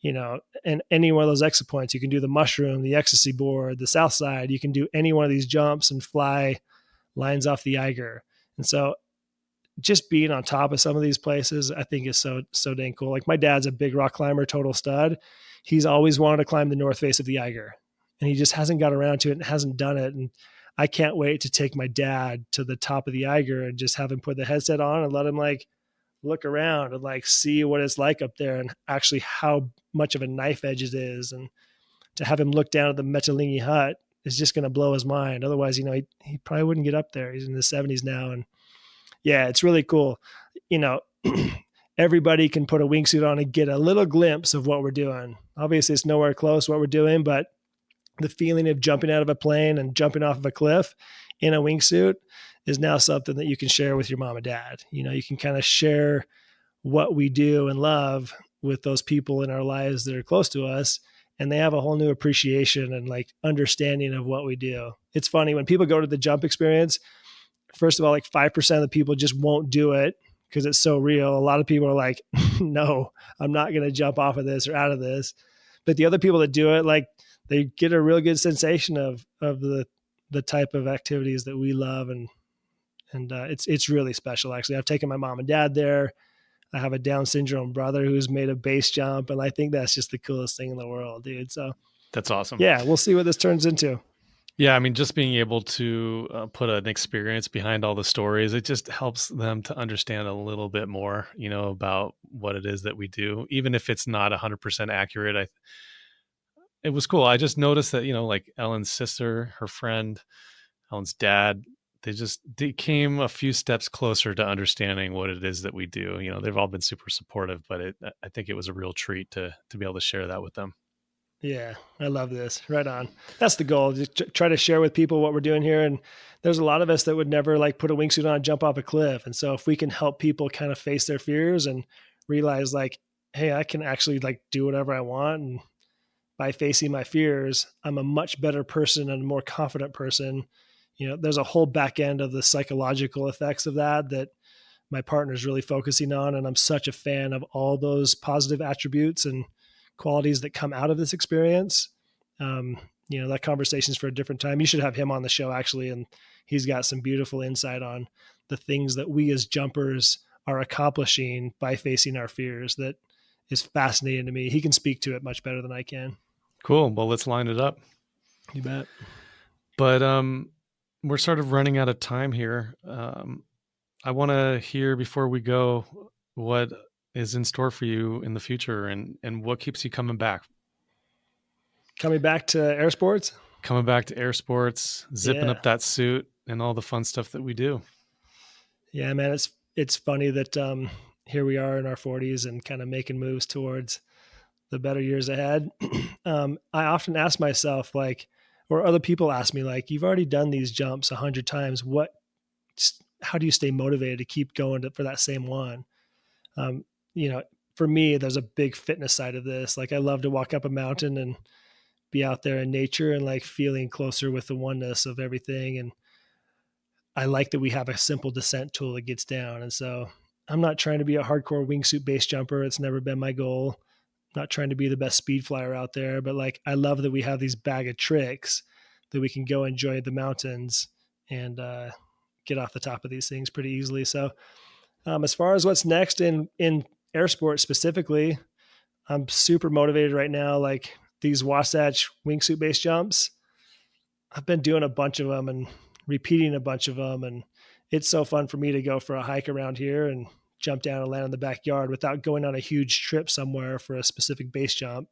you know, and any one of those exit points. You can do the Mushroom, the Ecstasy board, the South Side. You can do any one of these jumps and fly lines off the Eiger. And so just being on top of some of these places, I think is so dang cool. Like my dad's a big rock climber, total stud. He's always wanted to climb the north face of the Eiger, and he just hasn't got around to it and hasn't done it. And I can't wait to take my dad to the top of the Eiger and just have him put the headset on and let him like look around and like see what it's like up there and actually how much of a knife edge it is. And to have him look down at the Metalingi hut is just going to blow his mind. Otherwise, he probably wouldn't get up there. He's in his 70s now. And yeah, it's really cool. Everybody can put a wingsuit on and get a little glimpse of what we're doing. Obviously, it's nowhere close to what we're doing, but the feeling of jumping out of a plane and jumping off of a cliff in a wingsuit is now something that you can share with your mom and dad. You can kind of share what we do and love with those people in our lives that are close to us, and they have a whole new appreciation and like understanding of what we do. It's funny when people go to the jump experience, first of all, like 5% of the people just won't do it because it's so real. A lot of people are like, no, I'm not going to jump off of this or out of this. But the other people that do it, like they get a real good sensation of the type of activities that we love. And it's really special. Actually, I've taken my mom and dad there. I have a Down syndrome brother who's made a base jump. And I think that's just the coolest thing in the world, dude. So That's awesome. yeah, we'll see what this turns into. Yeah, I mean, just being able to put an experience behind all the stories, it just helps them to understand a little bit more, about what it is that we do, even if it's not 100% accurate. It was cool. I just noticed that, like Ellen's sister, her friend, Ellen's dad, they came a few steps closer to understanding what it is that we do. They've all been super supportive, but I think it was a real treat to be able to share that with them. Yeah, I love this. Right on. That's the goal. Just try to share with people what we're doing here. And there's a lot of us that would never like put a wingsuit on and jump off a cliff. And so if we can help people kind of face their fears and realize like, hey, I can actually like do whatever I want. And by facing my fears, I'm a much better person and a more confident person. There's a whole back end of the psychological effects of that my partner's really focusing on. And I'm such a fan of all those positive attributes and qualities that come out of this experience. That conversation's for a different time. You should have him on the show actually. And he's got some beautiful insight on the things that we as jumpers are accomplishing by facing our fears. That is fascinating to me. He can speak to it much better than I can. Cool. Well, let's line it up. You bet. But we're sort of running out of time here. I want to hear before we go what is in store for you in the future and what keeps you coming back? Coming back to air sports? Coming back to air sports, zipping up that suit and all the fun stuff that we do. Yeah, man, it's funny that here we are in our 40s and kind of making moves towards the better years ahead. I often ask myself or other people ask me you've already done these jumps 100 times. How do you stay motivated to keep going for that same one? For me, there's a big fitness side of this. I love to walk up a mountain and be out there in nature and feeling closer with the oneness of everything. And I like that we have a simple descent tool that gets down. And so I'm not trying to be a hardcore wingsuit base jumper. It's never been my goal. I'm not trying to be the best speed flyer out there, but I love that we have these bag of tricks that we can go enjoy the mountains and get off the top of these things pretty easily. So as far as what's next in air sports specifically, I'm super motivated right now. These Wasatch wingsuit base jumps, I've been doing a bunch of them and repeating a bunch of them. And it's so fun for me to go for a hike around here and jump down and land in the backyard without going on a huge trip somewhere for a specific base jump.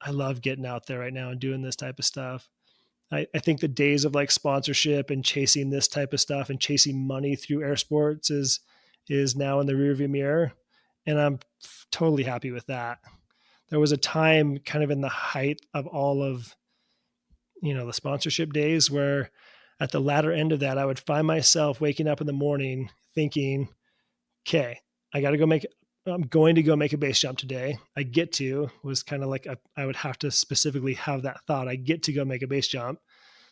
I love getting out there right now and doing this type of stuff. I think the days of sponsorship and chasing this type of stuff and chasing money through air sports is now in the rearview mirror. And I'm totally happy with that. There was a time kind of in the height of all of, the sponsorship days where at the latter end of that, I would find myself waking up in the morning thinking, okay, I'm going to go make a base jump today. Was kind of I would have to specifically have that thought. I get to go make a base jump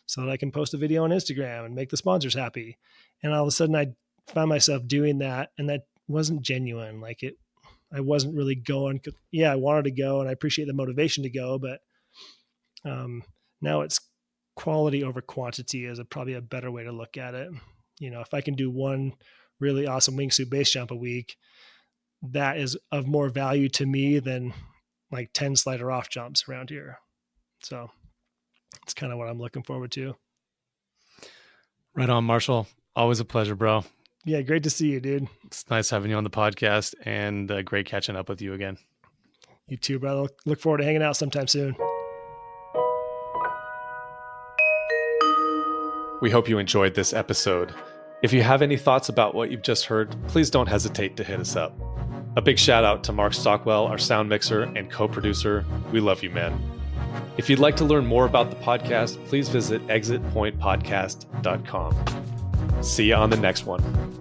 so that I can post a video on Instagram and make the sponsors happy. And all of a sudden I found myself doing that. And that wasn't genuine. I wasn't really going. Yeah, I wanted to go and I appreciate the motivation to go, but now it's quality over quantity is probably a better way to look at it. If I can do one really awesome wingsuit base jump a week, that is of more value to me than 10 slider off jumps around here. So it's kind of what I'm looking forward to. Right on, Marshall. Always a pleasure, bro. Yeah, great to see you, dude. It's nice having you on the podcast, and great catching up with you again. You too, brother. Look forward to hanging out sometime soon. We hope you enjoyed this episode. If you have any thoughts about what you've just heard, please don't hesitate to hit us up. A big shout out to Mark Stockwell, our sound mixer and co-producer. We love you, man. If you'd like to learn more about the podcast, please visit exitpointpodcast.com. See you on the next one.